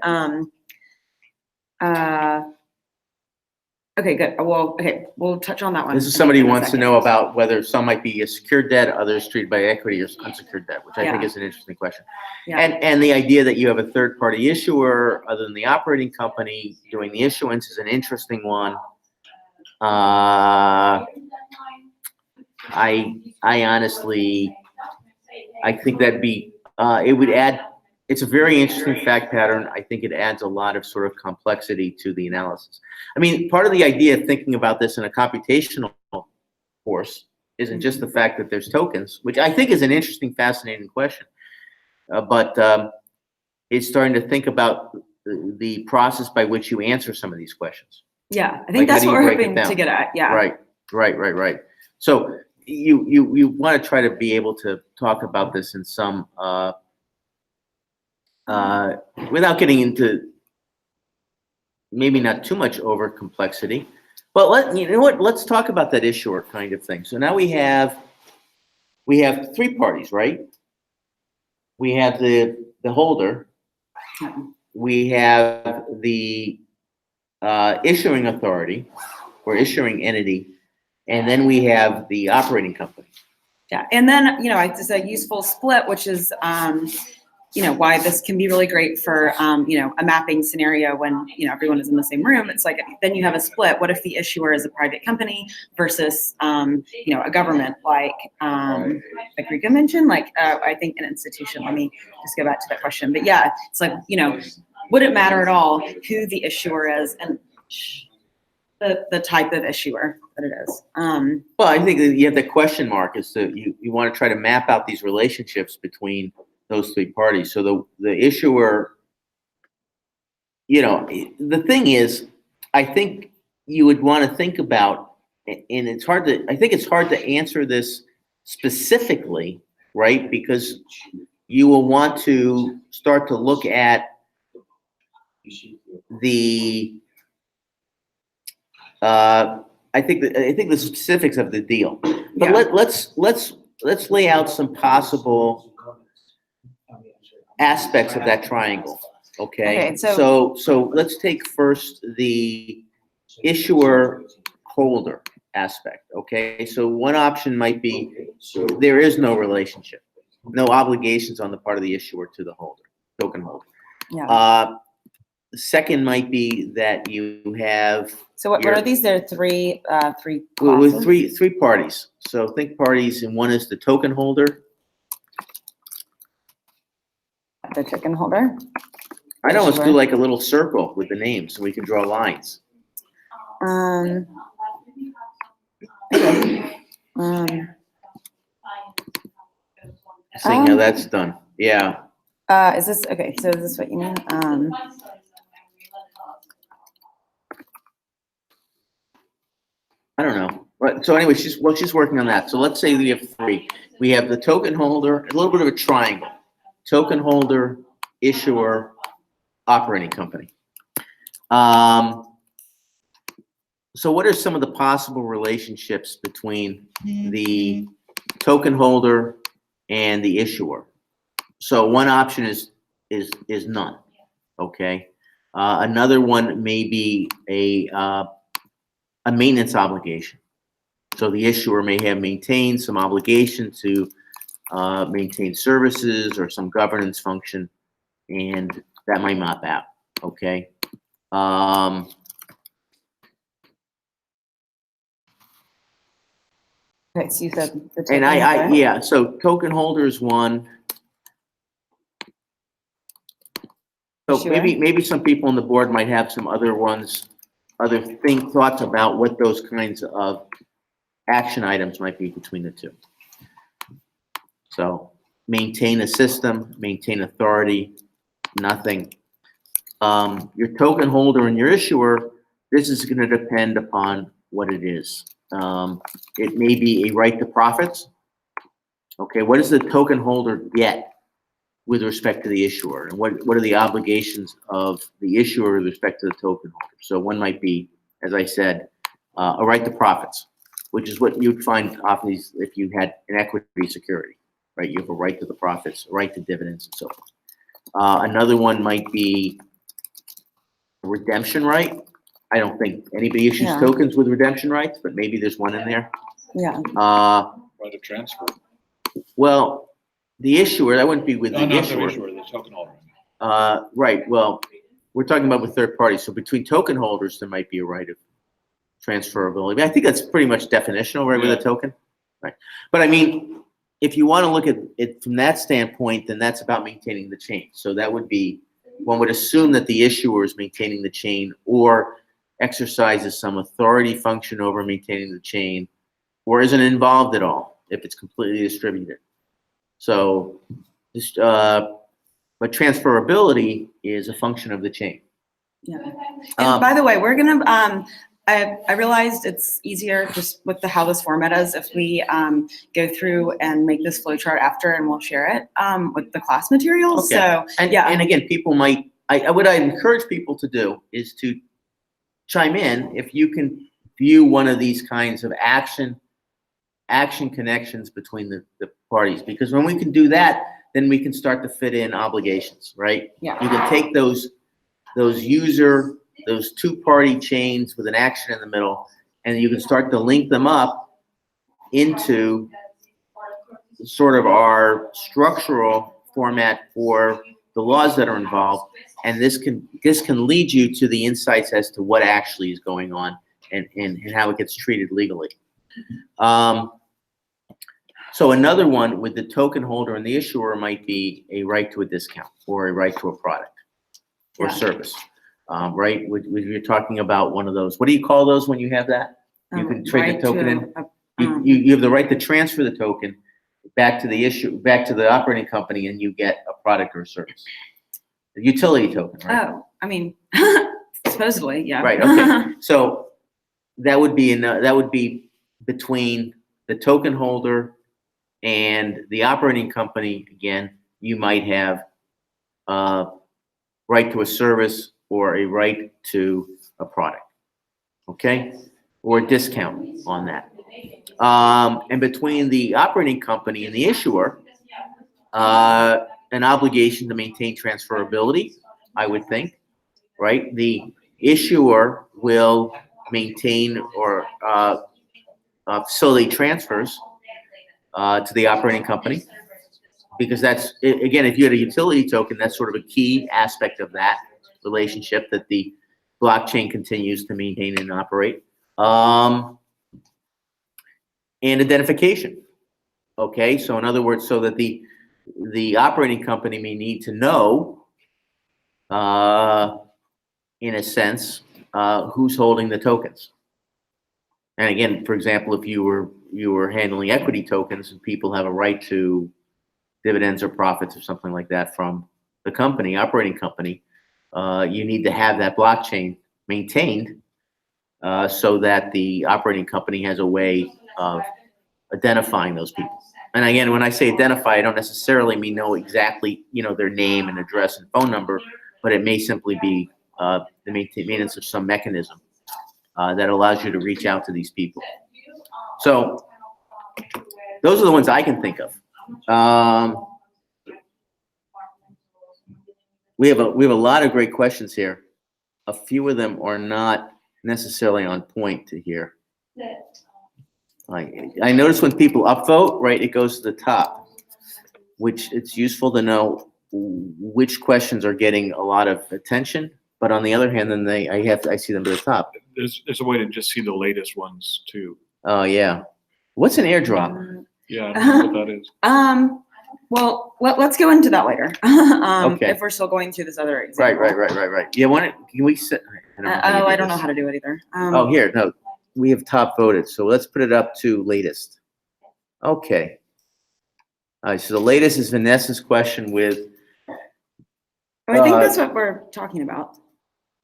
Okay, good. Well, okay, we'll touch on that one. This is somebody who in a wants to second. know about whether some might be a secured debt, others treated by equity or unsecured debt, which I think Yeah. is an interesting question. Yeah. And the idea that you have a third-party issuer other than the operating company doing the issuance is an interesting one. I honestly, I think that'd be, it would add, it's a very interesting fact pattern. I think it adds a lot of sort of complexity to the analysis. I mean, part of the idea of thinking about this in a computational course isn't just the fact that there's tokens, which I think is an interesting, fascinating question. But it's starting to think about the process by which you answer some of these questions. Yeah, I think Like, how that's do what you we're break it hoping down? to get at. Yeah. Right. So you want to try to be able to talk about this in some without getting into maybe not too much over complexity, but let's talk about that issuer kind of thing. So now we have three parties, right? We have the holder, we have the issuing authority or issuing entity, and then we have the operating company. Yeah, and then it's a useful split, which is why this can be really great for a mapping scenario when everyone is in the same room. It's like then you have a split. What if the issuer is a private company versus a government like Rika mentioned, I think an institution. Let me just go back to that question. But yeah, it's like would it matter at all who the issuer is and the type of issuer that it is? Well, I think that you have the question mark is that you want to try to map out these relationships between those three parties. So the issuer, the thing is, I think you would want to think about, and I think it's hard to answer this specifically, right? Because you will want to start to look at the, I think the specifics of the deal. But Yeah. let's lay out some possible aspects of that triangle. Okay. Okay, so- So let's take first the issuer holder aspect. Okay. So one option might be there is no relationship, no obligations on the part of the issuer to the holder, token holder. Yeah. The second might be that you have So what are these? There are three with classes? three parties. So think parties, and one is the token holder. The token holder. I'd almost do Issuer. like a little circle with the names so we can draw lines. Okay. Seeing how that's done. Yeah. Is this okay? So is this what you mean? I don't know. But so anyway, she's working on that. So let's say we have three. We have the token holder, a little bit of a triangle. Token holder, issuer, operating company. So what are some of the possible relationships between the token holder and the issuer? So one option is none. Okay. Another one may be a maintenance obligation. So the issuer may have maintained some obligation to maintain services or some governance function, and that might map out. Okay. Okay, so you said the token And I holder. yeah. So token holder is one. So Issuer. maybe some people on the board might have some other ones, thoughts about what those kinds of action items might be between the two. So maintain a system, maintain authority, nothing. Your token holder and your issuer, this is going to depend upon what it is. It may be a right to profits. Okay, what does the token holder get with respect to the issuer? And what are the obligations of the issuer with respect to the token holder? So one might be, as I said, a right to profits, which is what you'd find often if you had an equity security, right? You have a right to the profits, a right to dividends, and so forth. Another one might be a redemption right. I don't think anybody issues Yeah. tokens with redemption rights, but maybe there's one in there. Yeah. Right to transfer. Well, the issuer, that wouldn't be with No, the not the issuer. issuer, the token holder. Right, well, we're talking about with third parties. So between token holders, there might be a right of transferability. I think that's pretty much definitional, right, with a Yeah. token. Right. But I mean, if you want to look at it from that standpoint, then that's about maintaining the chain. So that would be, one would assume that the issuer is maintaining the chain or exercises some authority function over maintaining the chain, or isn't involved at all if it's completely distributed. So, but transferability is a function of the chain. Yeah. And by the way, we're gonna, I realized it's easier just with how this format is if we go through and make this flow chart after, and we'll share it with the class materials. Okay. So And, yeah. and again, people might, what I encourage people to do is to chime in if you can view one of these kinds of action connections between the parties, because when we can do that, then we can start to fit in obligations, right? Yeah. You can take those two-party chains with an action in the middle, and you can start to link them up into sort of our structural format for the laws that are involved, and this can lead you to the insights as to what actually is going on and how it gets treated legally. So another one with the token holder and the issuer might be a right to a discount or a right to a product or service, right? You're talking about one of those. What do you call those when you have that? You can trade right the token to, in. You have the right to transfer the token back to the operating company, and you get a product or a service. The utility token, right? Oh, I mean, supposedly, yeah. Right. Okay. So that would be between the token holder and the operating company. Again, you might have a right to a service or a right to a product, okay, or a discount on that. And between the operating company and the issuer, an obligation to maintain transferability, I would think, right? The issuer will maintain or facilitate transfers to the operating company, because that's, again, if you had a utility token, that's sort of a key aspect of that relationship that the blockchain continues to maintain and operate. And identification. Okay, so in other words, so that the operating company may need to know, in a sense, who's holding the tokens. And again, for example, if you were handling equity tokens and people have a right to dividends or profits or something like that from the company, operating company, you need to have that blockchain maintained so that the operating company has a way of identifying those people. And again, when I say identify, I don't necessarily mean know exactly, their name and address and phone number, but it may simply be the maintenance of some mechanism that allows you to reach out to these people. So those are the ones I can think of. We have a lot of great questions here. A few of them are not necessarily on point to here. I notice when people upvote, right, it goes to the top, which it's useful to know which questions are getting a lot of attention. But on the other hand, then I see them to the top. There's a way to just see the latest ones too. Oh yeah. What's an airdrop? Yeah, I don't know what that is. Well, let's go into that later. Okay. If we're still going through this other example. Right. Yeah, can we sit? I don't know how to do it either. Oh, here, no, we have top voted, so let's put it up to latest. Okay. All right, so the latest is Vanessa's question with I think that's what we're talking about.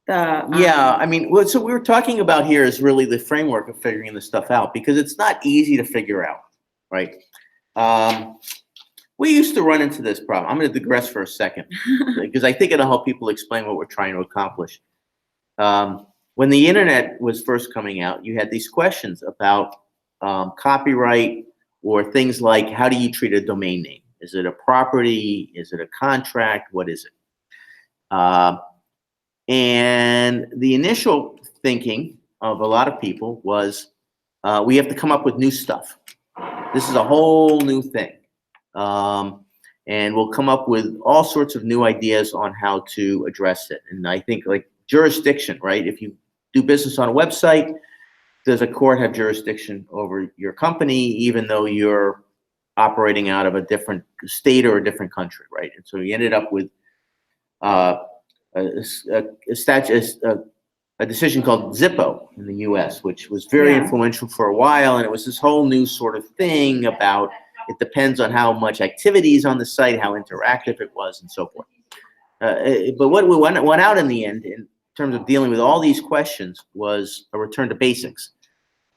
Yeah, I mean, what we were talking about here is really the framework of figuring this stuff out, because it's not easy to figure out, right? We used to run into this problem. I'm going to digress for a second because I think it'll help people explain what we're trying to accomplish. When the internet was first coming out, you had these questions about copyright, or things like, how do you treat a domain name? Is it a property? Is it a contract? What is it? And the initial thinking of a lot of people was, we have to come up with new stuff. This is a whole new thing. And we'll come up with all sorts of new ideas on how to address it. And I think, like, jurisdiction, right? If you do business on a website, does a court have jurisdiction over your company, even though you're operating out of a different state or a different country, right? And so you ended up with a decision called Zippo in the U.S., which was very influential for a while, and it was this whole new sort of thing about, it depends on how much activity is on the site, how interactive it was, and so forth. But what we went out in the end, in terms of dealing with all these questions, was a return to basics.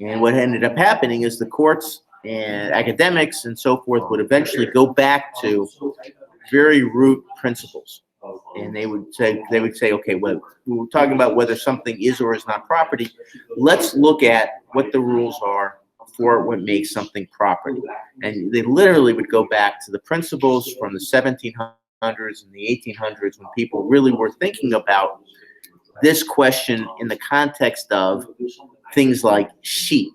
And what ended up happening is the courts and academics and so forth would eventually go back to very root principles. And they would say, okay, well, we're talking about whether something is or is not property. Let's look at what the rules are for what makes something property. And they literally would go back to the principles from the 1700s and the 1800s, when people really were thinking about this question in the context of things like sheep,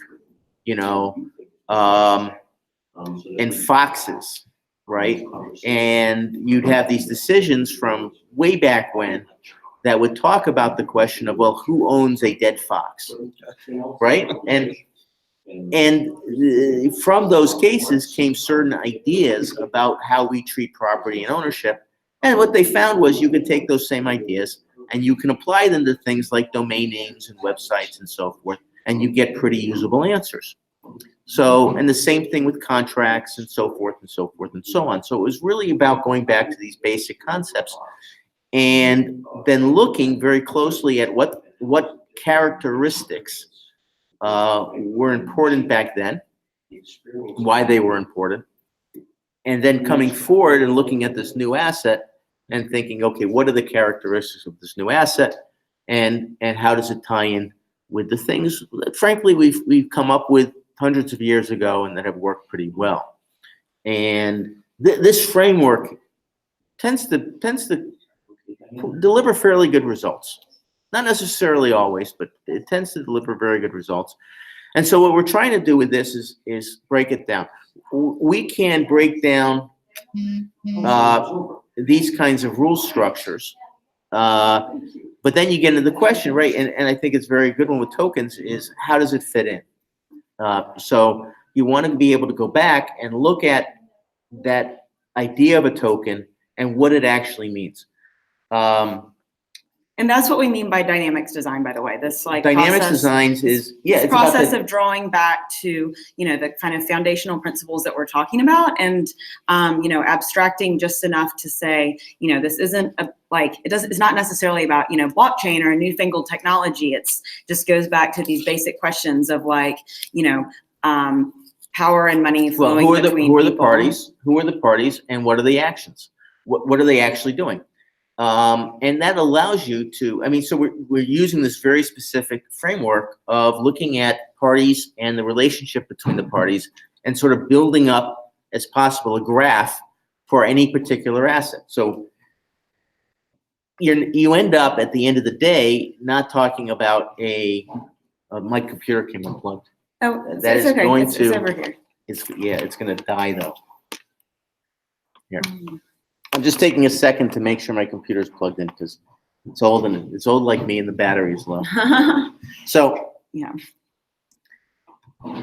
you know, and foxes, right? And you'd have these decisions from way back when that would talk about the question of, well, who owns a dead fox, right? And from those cases came certain ideas about how we treat property and ownership. And what they found was, you could take those same ideas and you can apply them to things like domain names and websites and so forth, and you get pretty usable answers. So, and the same thing with contracts and so forth and so forth and so on. So it was really about going back to these basic concepts and then looking very closely at what characteristics were important back then, why they were important, and then coming forward and looking at this new asset and thinking, okay, what are the characteristics of this new asset, and how does it tie in with the things that, frankly, we've come up with hundreds of years ago and that have worked pretty well. And this framework tends to deliver fairly good results. Not necessarily always, but it tends to deliver very good results. And so what we're trying to do with this is break it down. We can break down these kinds of rule structures, but then you get into the question, right? And I think it's a very good one with tokens, is how does it fit in? So you want to be able to go back and look at that idea of a token and what it actually means. And that's what we mean by dynamics design, by the way. This like dynamics designs is, yeah, this it's about process the, of drawing back to, you know, the kind of foundational principles that we're talking about, and you know, abstracting just enough to say, you know, this isn't a, like, it's not necessarily about, you know, blockchain or a newfangled technology. It's just goes back to these basic questions of, like, you know, power and money flowing between who are the people. parties? Who are the parties, and what are the actions? What are they actually doing? And that allows you to, I mean, so we're using this very specific framework of looking at parties and the relationship between the parties, and sort of building up as possible a graph for any particular asset. So you end up at the end of the day not talking about my computer came unplugged. Oh, That it's is okay. going It's to, over here. it's going to die though. Here. I'm just taking a second to make sure my computer's plugged in, because it's old, and it's old like me, and the battery's low. So Yeah.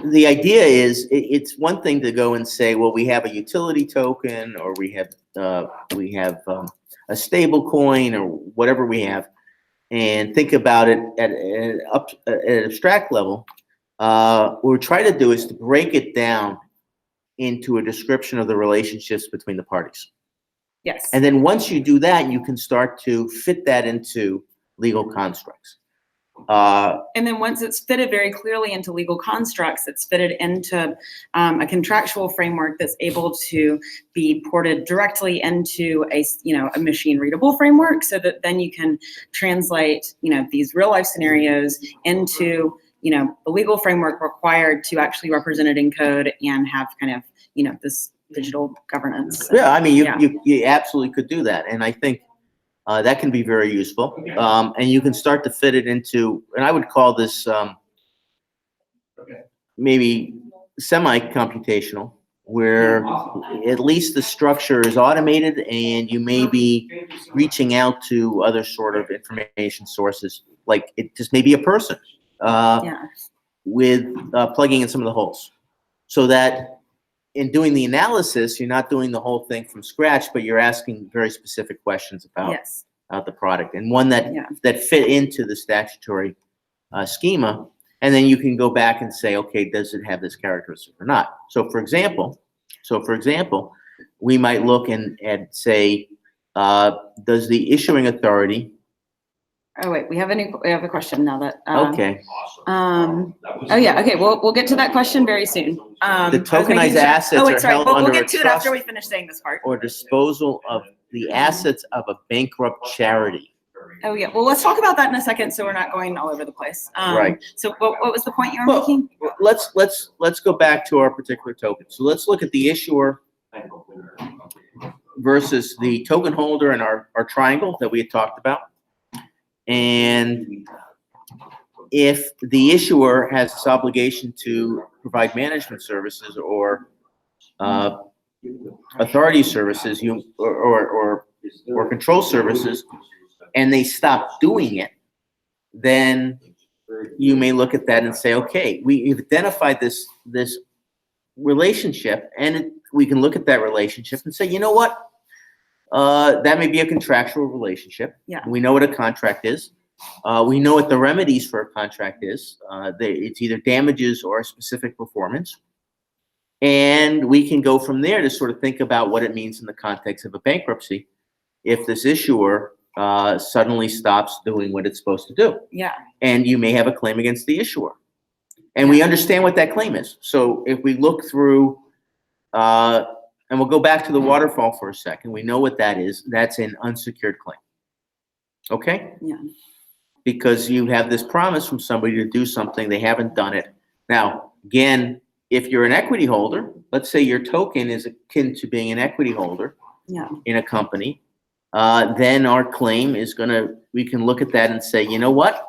the idea is, it's one thing to go and say, well, we have a utility token, or we have a stable coin, or whatever we have, and think about it at an abstract level. What we're trying to do is to break it down into a description of the relationships between the parties. Yes. And then once you do that, you can start to fit that into legal constructs. And then once it's fitted very clearly into legal constructs, it's fitted into a contractual framework that's able to be ported directly into a machine readable framework, so that then you can translate these real life scenarios into the legal framework required to actually represent it in code and have kind of this digital governance. Yeah, I mean, Yeah. you absolutely could do that, and I think that can be very useful. And you can start to fit it into, and I would call this maybe semi-computational, where at least the structure is automated and you may be reaching out to other sort of information sources, like it just may be a person with plugging in some of the holes. So that in doing the analysis, you're not doing the whole thing from scratch, but you're asking very specific questions about the product, and one that fit into the statutory schema. And then you can go back and say, okay, does it have this characteristic or not? So for example, we might look and say, does the issuing authority? Oh wait, we have a question now that. Okay. Oh yeah. Okay. We'll get to that question very soon. The tokenized assets are held We'll under get a to it after trust we finish saying this part. or disposal of the assets of a bankrupt charity. Oh yeah. Well, let's talk about that in a second, so we're not going all over the place. Right. So what was the point you were making? Let's go back to our particular token. So let's look at the issuer versus the token holder in our triangle that we had talked about. And if the issuer has this obligation to provide management services or authority services, or control services, and they stop doing it, then you may look at that and say, okay, we've identified this relationship, and we can look at that relationship and say, you know what? That may be a contractual relationship. Yeah. We know what a contract is. We know what the remedies for a contract is. It's either damages or specific performance. And we can go from there to sort of think about what it means in the context of a bankruptcy if this issuer suddenly stops doing what it's supposed to do. Yeah. And you may have a claim against the issuer. And we understand what that claim is. So if we look through, and we'll go back to the waterfall for a second, we know what that is. That's an unsecured claim. Okay? Yeah. Because you have this promise from somebody to do something, they haven't done it. Now, again, if you're an equity holder, let's say your token is akin to being an equity holder in a company, then our claim is we can look at that and say, you know what?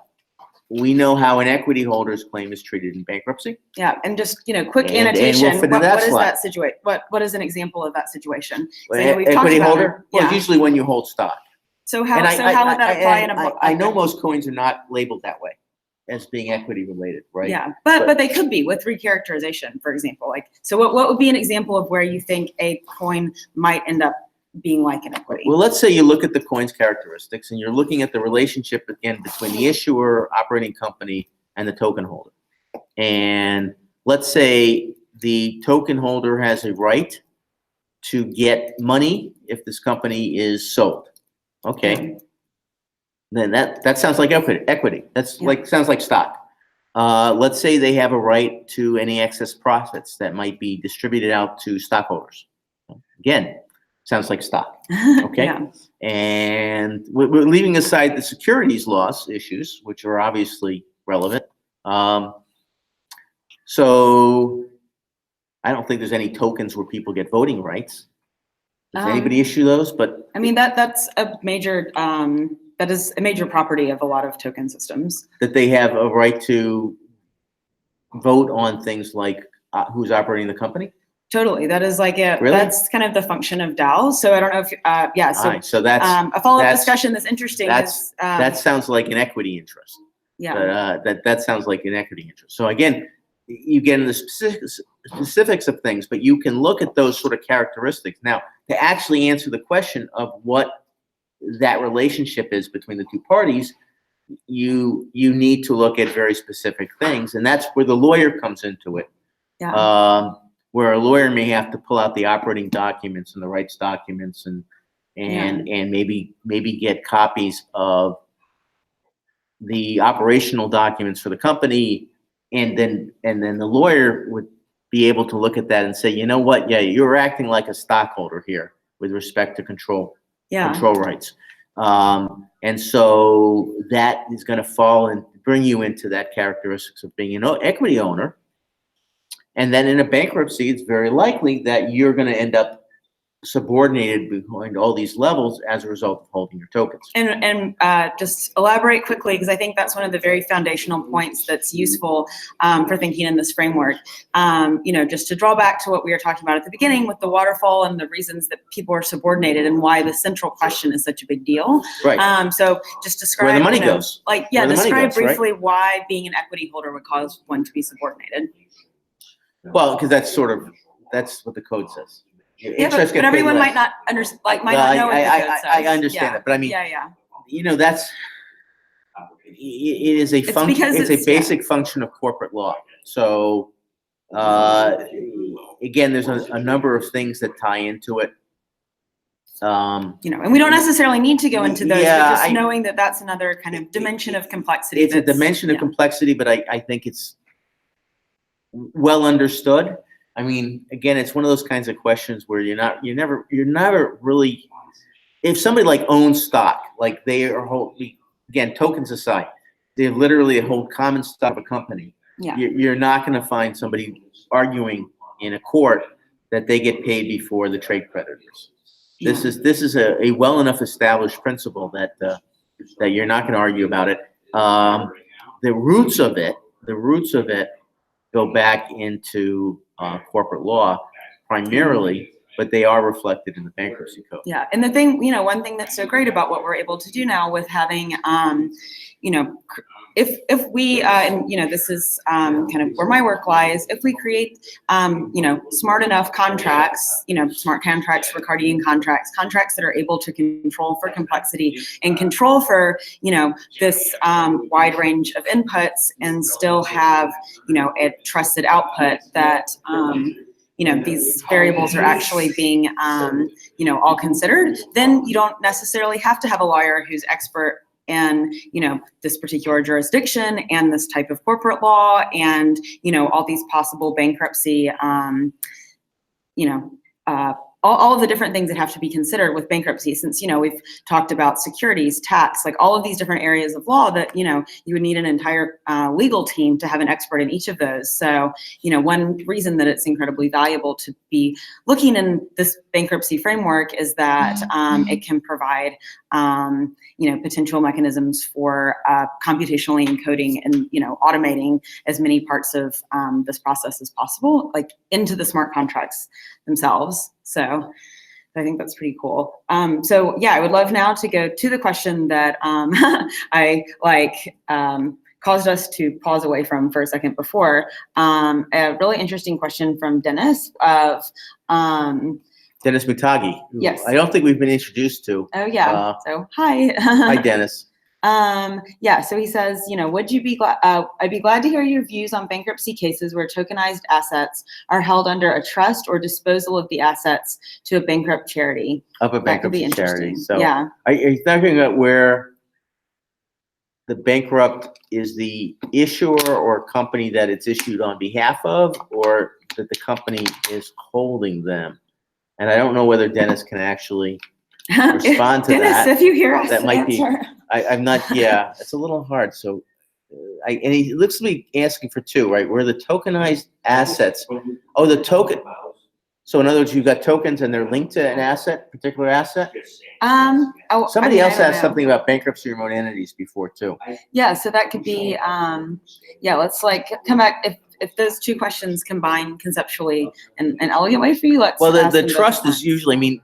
We know how an equity holder's claim is treated in bankruptcy. Yeah, and just quick And annotation. we'll fit into What that is slide. that situation? What is an example of that situation? So, we've Equity talked about holder? Well, Yeah. usually when you hold stock. So how would that apply in a book? I know most coins are not labeled that way as being equity related, right? Yeah, but they could be with recharacterization, for example. So what would be an example of where you think a coin might end up being like an equity? Well, let's say you look at the coin's characteristics and you're looking at the relationship again between the issuer, operating company, and the token holder. And let's say the token holder has a right to get money if this company is sold. Okay. Then that sounds like equity. That's sounds like stock. Let's say they have a right to any excess profits that might be distributed out to stockholders. Again, sounds like stock. Okay. Yeah. And we're leaving aside the securities loss issues, which are obviously relevant. So I don't think there's any tokens where people get voting rights. Does anybody issue those? But I mean, that's a major that is a major property of a lot of token systems. That they have a right to vote on things like who's operating the company? Totally. That is Really? That's kind of the function of DAOs. So I don't know if, So, right, so that's a follow-up discussion that's interesting is. That sounds like an equity interest. Yeah. That sounds like an equity interest. So again, you get into the specifics of things, but you can look at those sort of characteristics. Now, to actually answer the question of what that relationship is between the two parties, you need to look at very specific things, and that's where the lawyer comes into it. Yeah. Where a lawyer may have to pull out the operating documents and the rights documents and and maybe get copies of the operational documents for the company, and then the lawyer would be able to look at that and say, you know what, yeah, you're acting like a stockholder here with respect to control rights. And so that is going to fall and bring you into that characteristics of being an equity owner. And then in a bankruptcy, it's very likely that you're going to end up subordinated behind all these levels as a result of holding your tokens. And just elaborate quickly, because I think that's one of the very foundational points that's useful for thinking in this framework. Just to draw back to what we were talking about at the beginning with the waterfall and the reasons that people are subordinated and why the central question is such a big deal. Right. So just describe where the money goes. Describe briefly why being an equity holder would cause one to be subordinated. Well, because that's what the code says. Yeah, but everyone might not understand, might not know what the code says. I understand that, but I mean, that's it is a function. It's a basic function of corporate law. So again, there's a number of things that tie into it. And we don't necessarily need to go into those, but just knowing that that's another kind of dimension of complexity. It's a dimension of complexity, but I think it's well understood. I mean, again, it's one of those kinds of questions where you're never really, if somebody like owns stock, like they are again, tokens aside, they literally hold common stock of a company. Yeah. You're not going to find somebody arguing in a court that they get paid before the trade creditors. Yeah. This is a well enough established principle that you're not going to argue about it. The roots of it go back into corporate law primarily, but they are reflected in the bankruptcy code. Yeah, and the thing, one thing that's so great about what we're able to do now with having, if we, this is kind of where my work lies, if we create, smart enough contracts, smart contracts, Ricardian contracts that are able to control for complexity and control for, this wide range of inputs and still have, a trusted output that, these variables are actually being, all considered, then you don't necessarily have to have a lawyer who's expert in, this particular jurisdiction and this type of corporate law and, all these possible bankruptcy, all of the different things that have to be considered with bankruptcy, since, we've talked about securities, tax, like all of these different areas of law that, you would need an entire legal team to have an expert in each of those. So, one reason that it's incredibly valuable to be looking in this bankruptcy framework is that it can provide, potential mechanisms for computationally encoding and, automating as many parts of this process as possible, like into the smart contracts themselves. So I think that's pretty cool. I would love now to go to the question that caused us to pause away from for a second before. A really interesting question from Dennis of Dennis Mutagi. Yes. I don't think we've been introduced to. Oh yeah. So hi. Hi, Dennis. So he says, would you be glad, I'd be glad to hear your views on bankruptcy cases where tokenized assets are held under a trust or disposal of the assets to a bankrupt charity. Of a bankruptcy charity. So yeah. Are you talking about where the bankrupt is the issuer or company that it's issued on behalf of, or that the company is holding them? And I don't know whether Dennis can actually respond to Dennis, that. If you hear us, that might answer. I'm not, yeah, it's a little hard. So, and he looks to be asking for two, right? Where the tokenized assets, the token. So in other words, you've got tokens and they're linked to an asset, particular asset? Somebody else asked something about bankruptcy remote entities before too. Yeah, so that could be, let's come back. If those two questions combine conceptually in an elegant way for you, let's. Well, the trust is usually,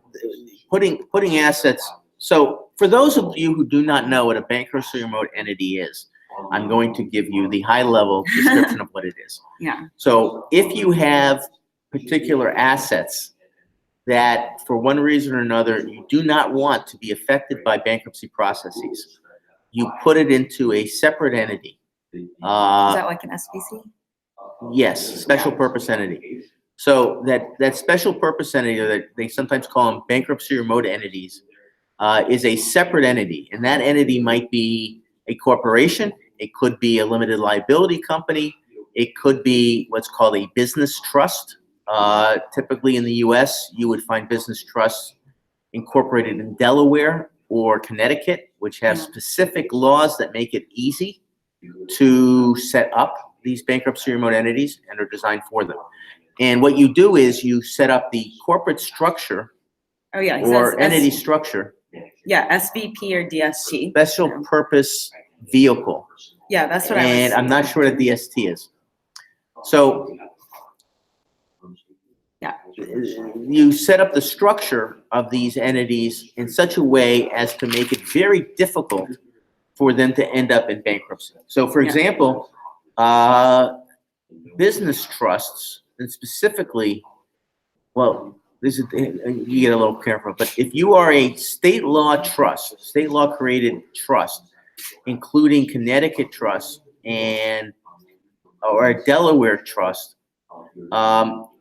putting assets. So for those of you who do not know what a bankruptcy remote entity is, I'm going to give you the high level description of what it is. Yeah. So if you have particular assets that for one reason or another, you do not want to be affected by bankruptcy processes, you put it into a separate entity. Is that like an SPC? Yes, special purpose entity. So that special purpose entity, that they sometimes call them bankruptcy remote entities, is a separate entity, and that entity might be a corporation. It could be a limited liability company. It could be what's called a business trust. Typically in the U.S., you would find business trusts incorporated in Delaware or Connecticut, which have specific laws that make it easy to set up these bankruptcy remote entities and are designed for them. And what you do is you set up the corporate structure or entity structure. Yeah, SVP or DST. Special purpose vehicle. Yeah, that's what I was. And I'm not sure what DST is. So you set up the structure of these entities in such a way as to make it very difficult for them to end up in bankruptcy. So, for example, business trusts, and specifically, well, this is, you get a little careful, but if you are a state law trust, state law created trust, including Connecticut trust or a Delaware trust,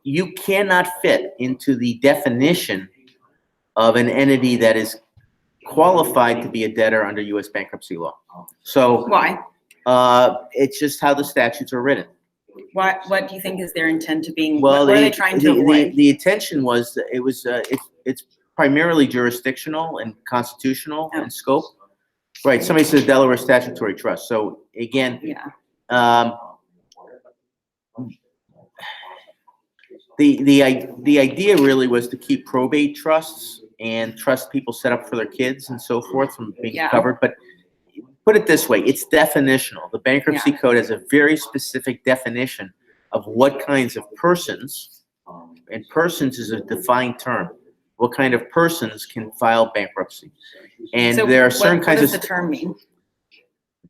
you cannot fit into the definition of an entity that is qualified to be a debtor under U.S. bankruptcy law. So why? It's just how the statutes are written. What do you think is their intent to being? Well, what are they trying to avoid? The intention was that it's primarily jurisdictional and constitutional in scope. Right. Somebody says Delaware statutory trust. So again, the idea really was to keep probate trusts and trust people set up for their kids and so forth from being covered. But put it this way, it's definitional. The bankruptcy code has a very specific definition of what kinds of persons, and persons is a defined term, what kind of persons can file bankruptcy. And so there are certain kinds of... What does the term mean?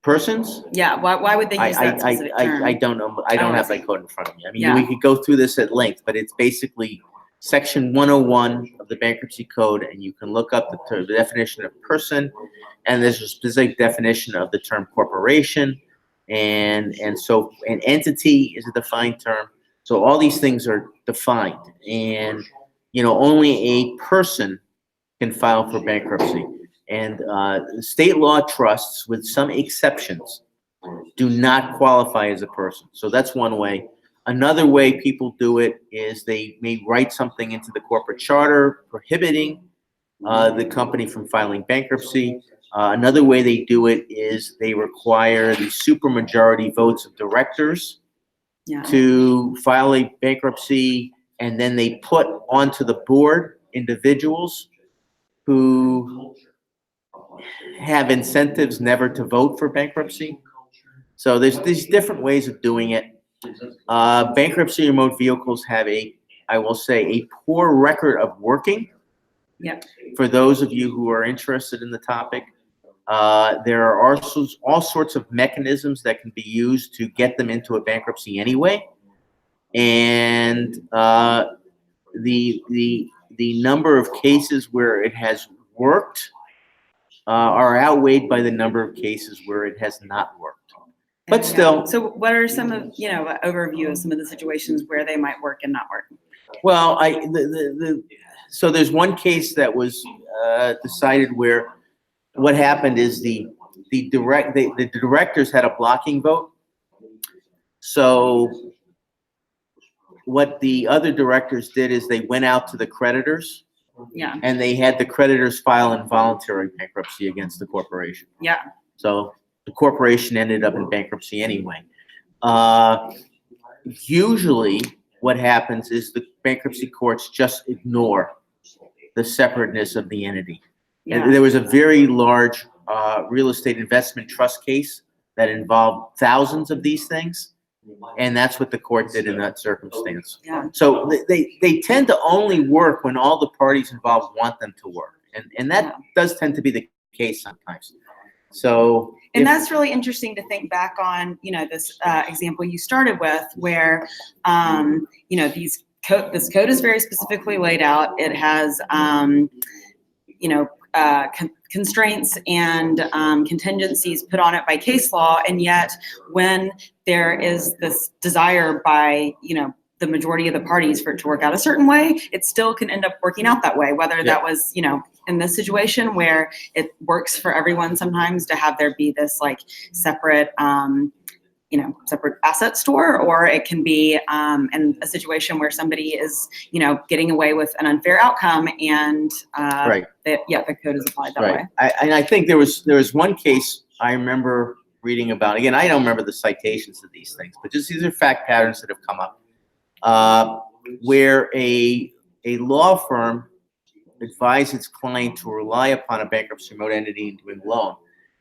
Persons? Yeah, why would they use that specific term? I don't know. I don't have that code in front of me. I mean, we could go through this at length, but it's basically Section 101 of the Bankruptcy Code, and you can look up the definition of person, and there's a specific definition of the term corporation, and so an entity is a defined term. So all these things are defined, and only a person can file for bankruptcy. And state law trusts, with some exceptions, do not qualify as a person. So that's one way. Another way people do it is they may write something into the corporate charter prohibiting the company from filing bankruptcy. Another way they do it is they require the supermajority votes of directors to file a bankruptcy, and then they put onto the board individuals who have incentives never to vote for bankruptcy. So there's these different ways of doing it. Bankruptcy remote vehicles have I will say, a poor record of working. For those of you who are interested in the topic, there are also all sorts of mechanisms that can be used to get them into a bankruptcy anyway. And the number of cases where it has worked are outweighed by the number of cases where it has not worked. But still. So what are some of, an overview of some of the situations where they might work and not work? Well, so there's one case that was decided where what happened is the directors had a blocking vote. So what the other directors did is they went out to the creditors. And they had the creditors file involuntary bankruptcy against the corporation. So the corporation ended up in bankruptcy anyway. Usually what happens is the bankruptcy courts just ignore the separateness of the entity. And there was a very large real estate investment trust case that involved thousands of these things. And that's what the court did in that circumstance. So they tend to only work when all the parties involved want them to work. And that does tend to be the case sometimes. So, and that's really interesting to think back on, this example you started with, where, this code is very specifically laid out. It has, constraints and contingencies put on it by case law, and yet when there is this desire by, the majority of the parties for it to work out a certain way, it still can end up working out that way, whether that was, you know, in this situation where it works for everyone sometimes to have there be this like separate, you know, separate asset store, or it can be in a situation where somebody is, you know, getting away with an unfair outcome and the code is applied that way. And I think there was one case I remember reading about. Again, I don't remember the citations of these things, but just these are fact patterns that have come up, where a law firm advised its client to rely upon a bankruptcy remote entity in doing a loan,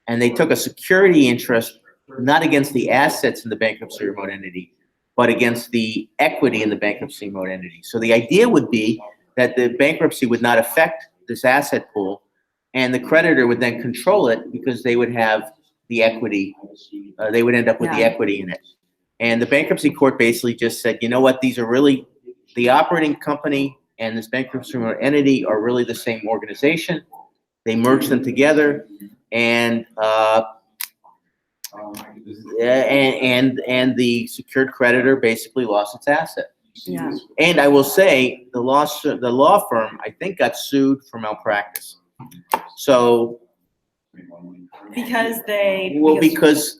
and they took a security interest not against the assets in the bankruptcy remote entity, but against the equity in the bankruptcy remote entity. So the idea would be that the bankruptcy would not affect this asset pool, and the creditor would then control it because they would have the equity. They would end up with the equity in it. And the bankruptcy court basically just said, you know what, these are really, the operating company and this bankruptcy remote entity are really the same organization. They merged them together, and the secured creditor basically lost its asset. Yeah. And I will say the law firm, I think, got sued for malpractice. So because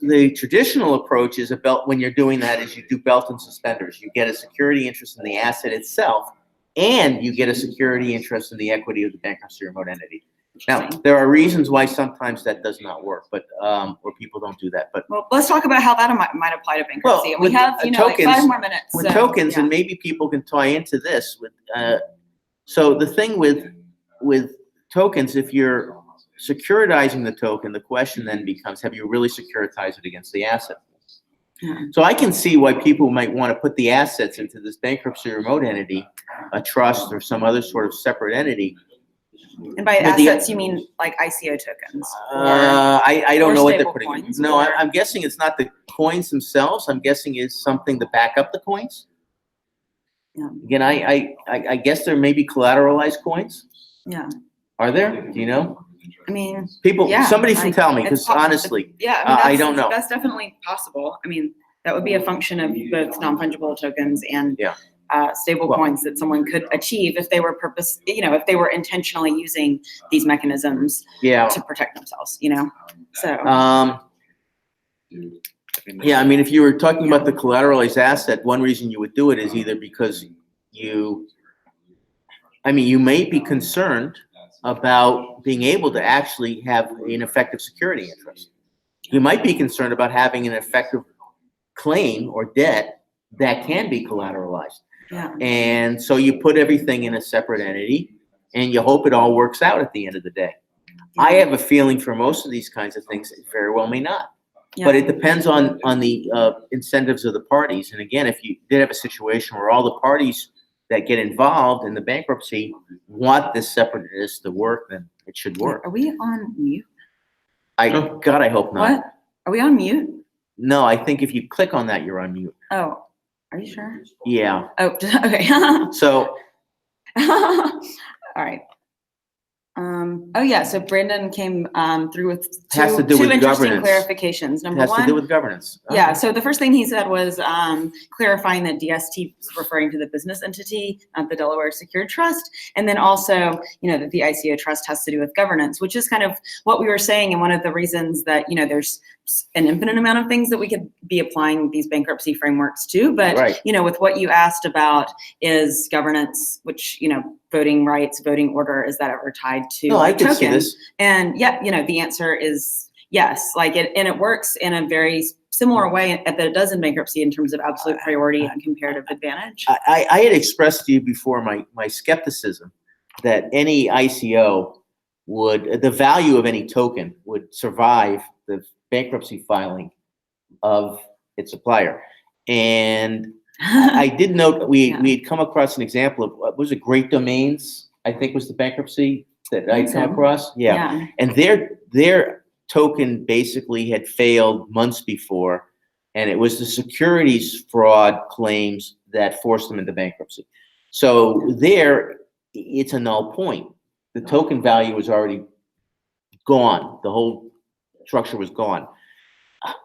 the traditional approach is when you're doing that is you do belt and suspenders. You get a security interest in the asset itself, and you get a security interest in the equity of the bankruptcy remote entity. Now, there are reasons why sometimes that does not work, but or people don't do that. But well, let's talk about how that might apply to bankruptcy. Well, and we have, you know, tokens, like 5 more minutes. with tokens, and maybe people can tie into this. So the thing with tokens, if you're securitizing the token, the question then becomes, have you really securitized it against the asset? So I can see why people might want to put the assets into this bankruptcy remote entity, a trust or some other sort of separate entity. And by assets, you mean like ICO tokens? I don't know what they're putting in. Coins, No, I'm guessing it's not the coins themselves. I'm guessing it's something to back up the coins. Yeah. Again, I guess there may be collateralized coins. Yeah. Are there? Do you know? I mean, People, somebody should tell me, because honestly, I don't know. That's definitely possible. I mean, that would be a function of both non-fungible tokens and stable coins that someone could achieve if they were if they were intentionally using these mechanisms to protect themselves, you know? So. Yeah, I mean, if you were talking about the collateralized asset, one reason you would do it is either because you may be concerned about being able to actually have an effective security interest. You might be concerned about having an effective claim or debt that can be collateralized. Yeah. And so you put everything in a separate entity, and you hope it all works out at the end of the day. Yeah. I have a feeling for most of these kinds of things, it very well may not. Yeah. But it depends on the incentives of the parties. And again, if you did have a situation where all the parties that get involved in the bankruptcy want this separateness to work, then it should work. Are we on mute? God, I hope not. What? Are we on mute? No, I think if you click on that, you're on mute. Oh, are you sure? Yeah. Oh, okay. So. All right. Oh yeah, so Brandon came through with two interesting clarifications. Number one, has to do with governance. Yeah, so the first thing he said was clarifying that DST is referring to the business entity, not the Delaware Secured Trust, and then also, you know, that the ICO trust has to do with governance, which is kind of what we were saying, and one of the reasons that, you know, there's an infinite amount of things that we could be applying these bankruptcy frameworks to, but you know, with what you asked about is governance, which, you know, voting rights, voting order, is that ever tied to tokens? See this. And yeah, you know, the answer is yes. Like it works in a very similar way that it does in bankruptcy in terms of absolute priority and comparative advantage. I had expressed to you before my skepticism that any ICO the value of any token would survive the bankruptcy filing of its supplier. And I did note we had come across an example of what was it, Great Domains, I think was the bankruptcy that I'd come across. Yeah. And their token basically had failed months before, and it was the securities fraud claims that forced them into bankruptcy. So it's a null point. The token value was already gone. The whole structure was gone.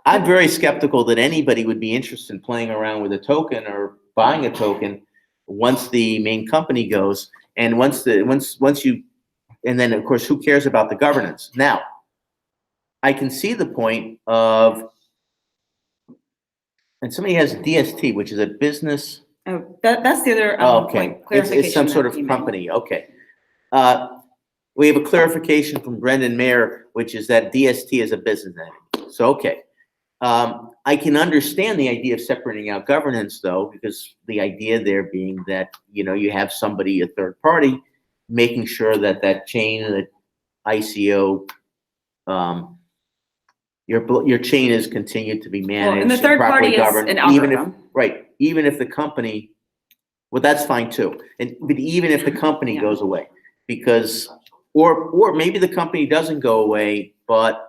I'm very skeptical that anybody would be interested in playing around with a token or buying a token once the main company goes, and once you, and then of course, who cares about the governance? Now, I can see the point of, and somebody has DST, which is a business. Oh, that's the other Okay, point, clarification. it's some sort of that you made. company. Okay. We have a clarification from Brendan Mayer, which is that DST is a business entity. So, okay. I can understand the idea of separating out governance, though, because the idea there being that, you have somebody, a third party, making sure that that chain, that ICO, your chain is continued to be managed. Well, and the third properly party is governed, an algorithm. even if the company, well, that's fine too. But even if the company Yeah. goes away, because, or maybe the company doesn't go away, but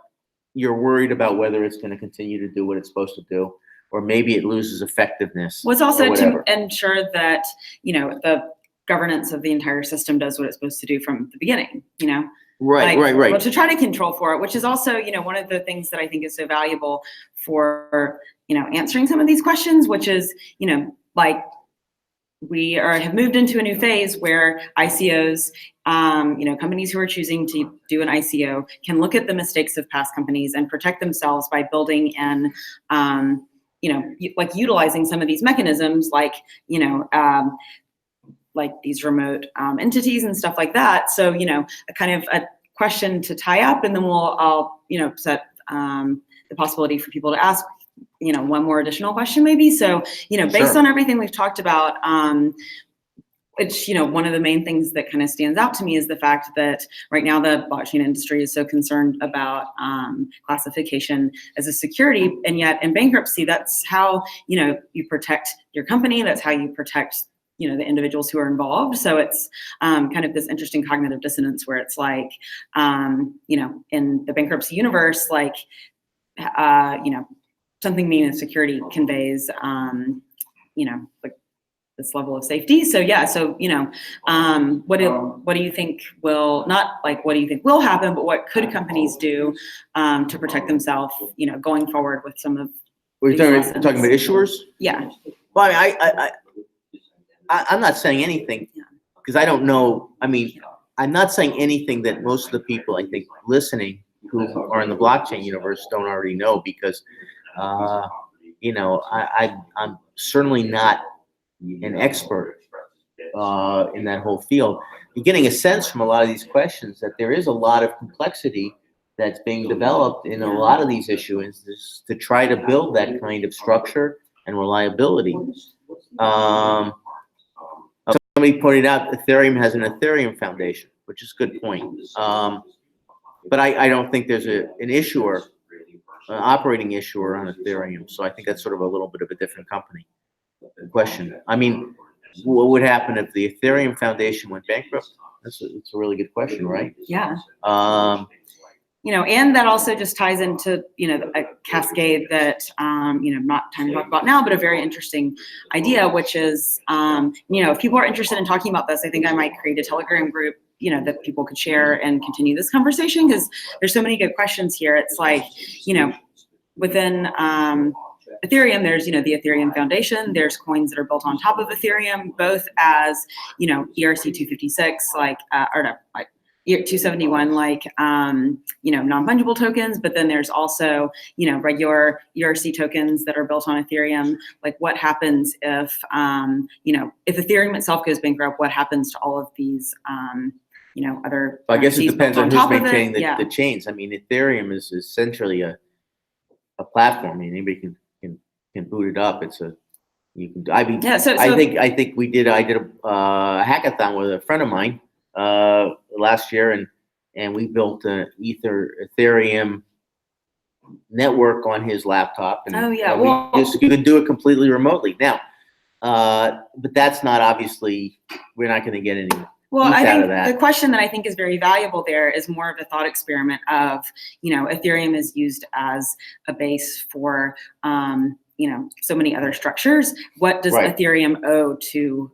you're worried about whether it's going to continue to do what it's supposed to do, or maybe it loses effectiveness. Was also or to whatever. ensure that, the governance of the entire system does what it's supposed to do from the beginning, Right. Well, to try to control for it, which is also, one of the things that I think is so valuable for, answering some of these questions, which is, we have moved into a new phase where ICOs, companies who are choosing to do an ICO can look at the mistakes of past companies and protect themselves by building in, utilizing some of these mechanisms, like these remote entities and stuff like that. So, a kind of a question to tie up, and then I'll set the possibility for people to ask, one more additional question maybe. So, based Sure. on everything we've talked about, which, one of the main things that kind of stands out to me is the fact that right now the blockchain industry is so concerned about classification as a security. And yet in bankruptcy, that's how, you protect your company. That's how you protect, the individuals who are involved. So it's kind of this interesting cognitive dissonance where it's like, in the bankruptcy universe, something being a security conveys, this level of safety. So yeah, so what do you think will, not what do you think will happen, but what could companies do to protect themselves, going forward with some of We're these talking lessons? about issuers. Yeah. Well, I'm not saying anything because I don't know. I mean, I'm not saying anything that most of the people I think listening who are in the blockchain universe don't already know, because I'm certainly not an expert in that whole field. You're getting a sense from a lot of these questions that there is a lot of complexity that's being developed in a lot of these issuances to try to build that kind of structure and reliability. Somebody pointed out Ethereum has an Ethereum Foundation, which is a good point. But I don't think there's an issuer, an operating issuer on Ethereum. So I think that's sort of a little bit of a different company. Question. I mean, what would happen if the Ethereum Foundation went bankrupt? It's a really good question, right? Yeah. And that also just ties into, a cascade that, not time to talk about now, but a very interesting idea, which is, if people are interested in talking about this, I think I might create a Telegram group, that people could share and continue this conversation, because there's so many good questions here. It's like, within Ethereum, there's, the Ethereum Foundation, there's coins that are built on top of Ethereum, both as, ERC-256, 271, non-fungible tokens, but then there's also, regular ERC tokens that are built on Ethereum. Like, what happens if, if Ethereum itself goes bankrupt, what happens to all of these, other. I guess it depends on who's maintaining the chains. I mean, Ethereum is essentially a platform. I mean, anybody can boot it up. I think I did a hackathon with a friend of mine last year, and we built an Ethereum network on his laptop, and you could do it completely remotely now. But that's not, obviously, we're not going to get any. Well, I think the question that I think is very valuable there is more of a thought experiment of, Ethereum is used as a base for, so many other structures. What does Ethereum owe to,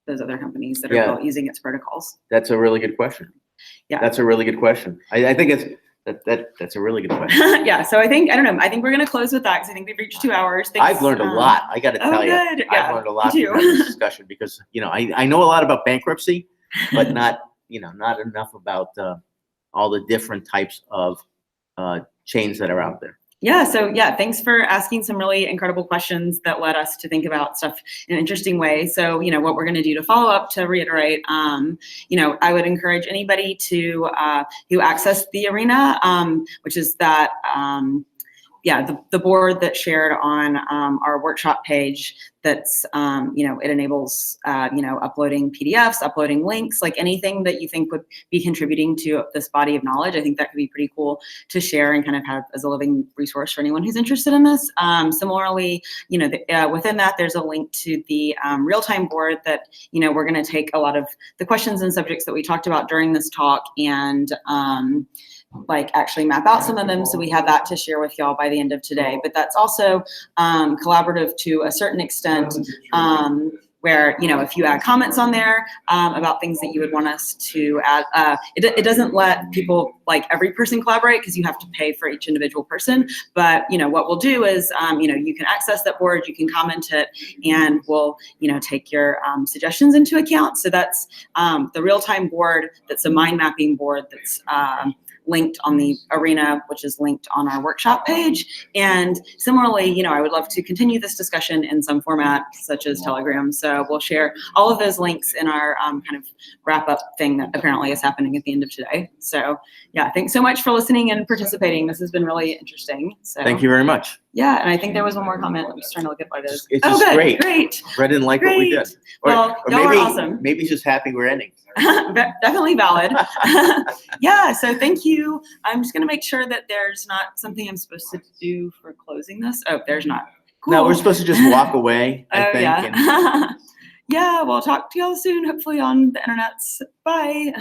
those other companies that are using its protocols? That's a really good question. Yeah. That's a really good question. I think That's a really good question. Yeah, so I don't know, I think we're gonna close with that because I think we've reached 2 hours. Thanks, I've learned a lot. I got to oh, tell you, good. Yeah, I've learned a me lot too. from having this discussion because I know a lot about bankruptcy, but not enough about all the different types of chains that are out there. Yeah, so yeah, thanks for asking some really incredible questions that led us to think about stuff in an interesting way. So, what we're going to do to follow up, to reiterate, I would encourage anybody to who access the arena, which is that the board that's shared on our workshop page. That's it enables uploading PDFs, uploading links, like anything that you think would be contributing to this body of knowledge. I think that could be pretty cool to share and kind of have as a living resource for anyone who's interested in this. Similarly, within that, there's a link to the real-time board that we're going to take a lot of the questions and subjects that we talked about during this talk and actually map out some of them, so we have that to share with y'all by the end of today. But that's also collaborative to a certain extent, where if you add comments on there about things that you would want us to add, it doesn't let people, every person, collaborate because you have to pay for each individual person. But what we'll do is you can access that board, you can comment it, and we'll take your suggestions into account. So that's the real-time board. That's a mind mapping board that's linked on the arena, which is linked on our workshop page. And similarly, I would love to continue this discussion in some format, such as Telegram. So we'll share all of those links in our kind of wrap-up thing that apparently is happening at the end of today. So yeah, thanks so much for listening and participating. This has been really interesting. So Thank you very much. yeah, and I think there was one more comment. I'm just trying to look at what it is. It's just good, great. Brett didn't like what we did. Well, y'all are awesome. Maybe he's just happy we're ending. Definitely valid. Yeah, so thank you. I'm just going to make sure that there's not something I'm supposed to do for closing this. Oh, there's not. Cool. No, we're supposed to just walk away, I think. Yeah. Yeah, we'll talk to y'all soon, hopefully on the internets. Bye.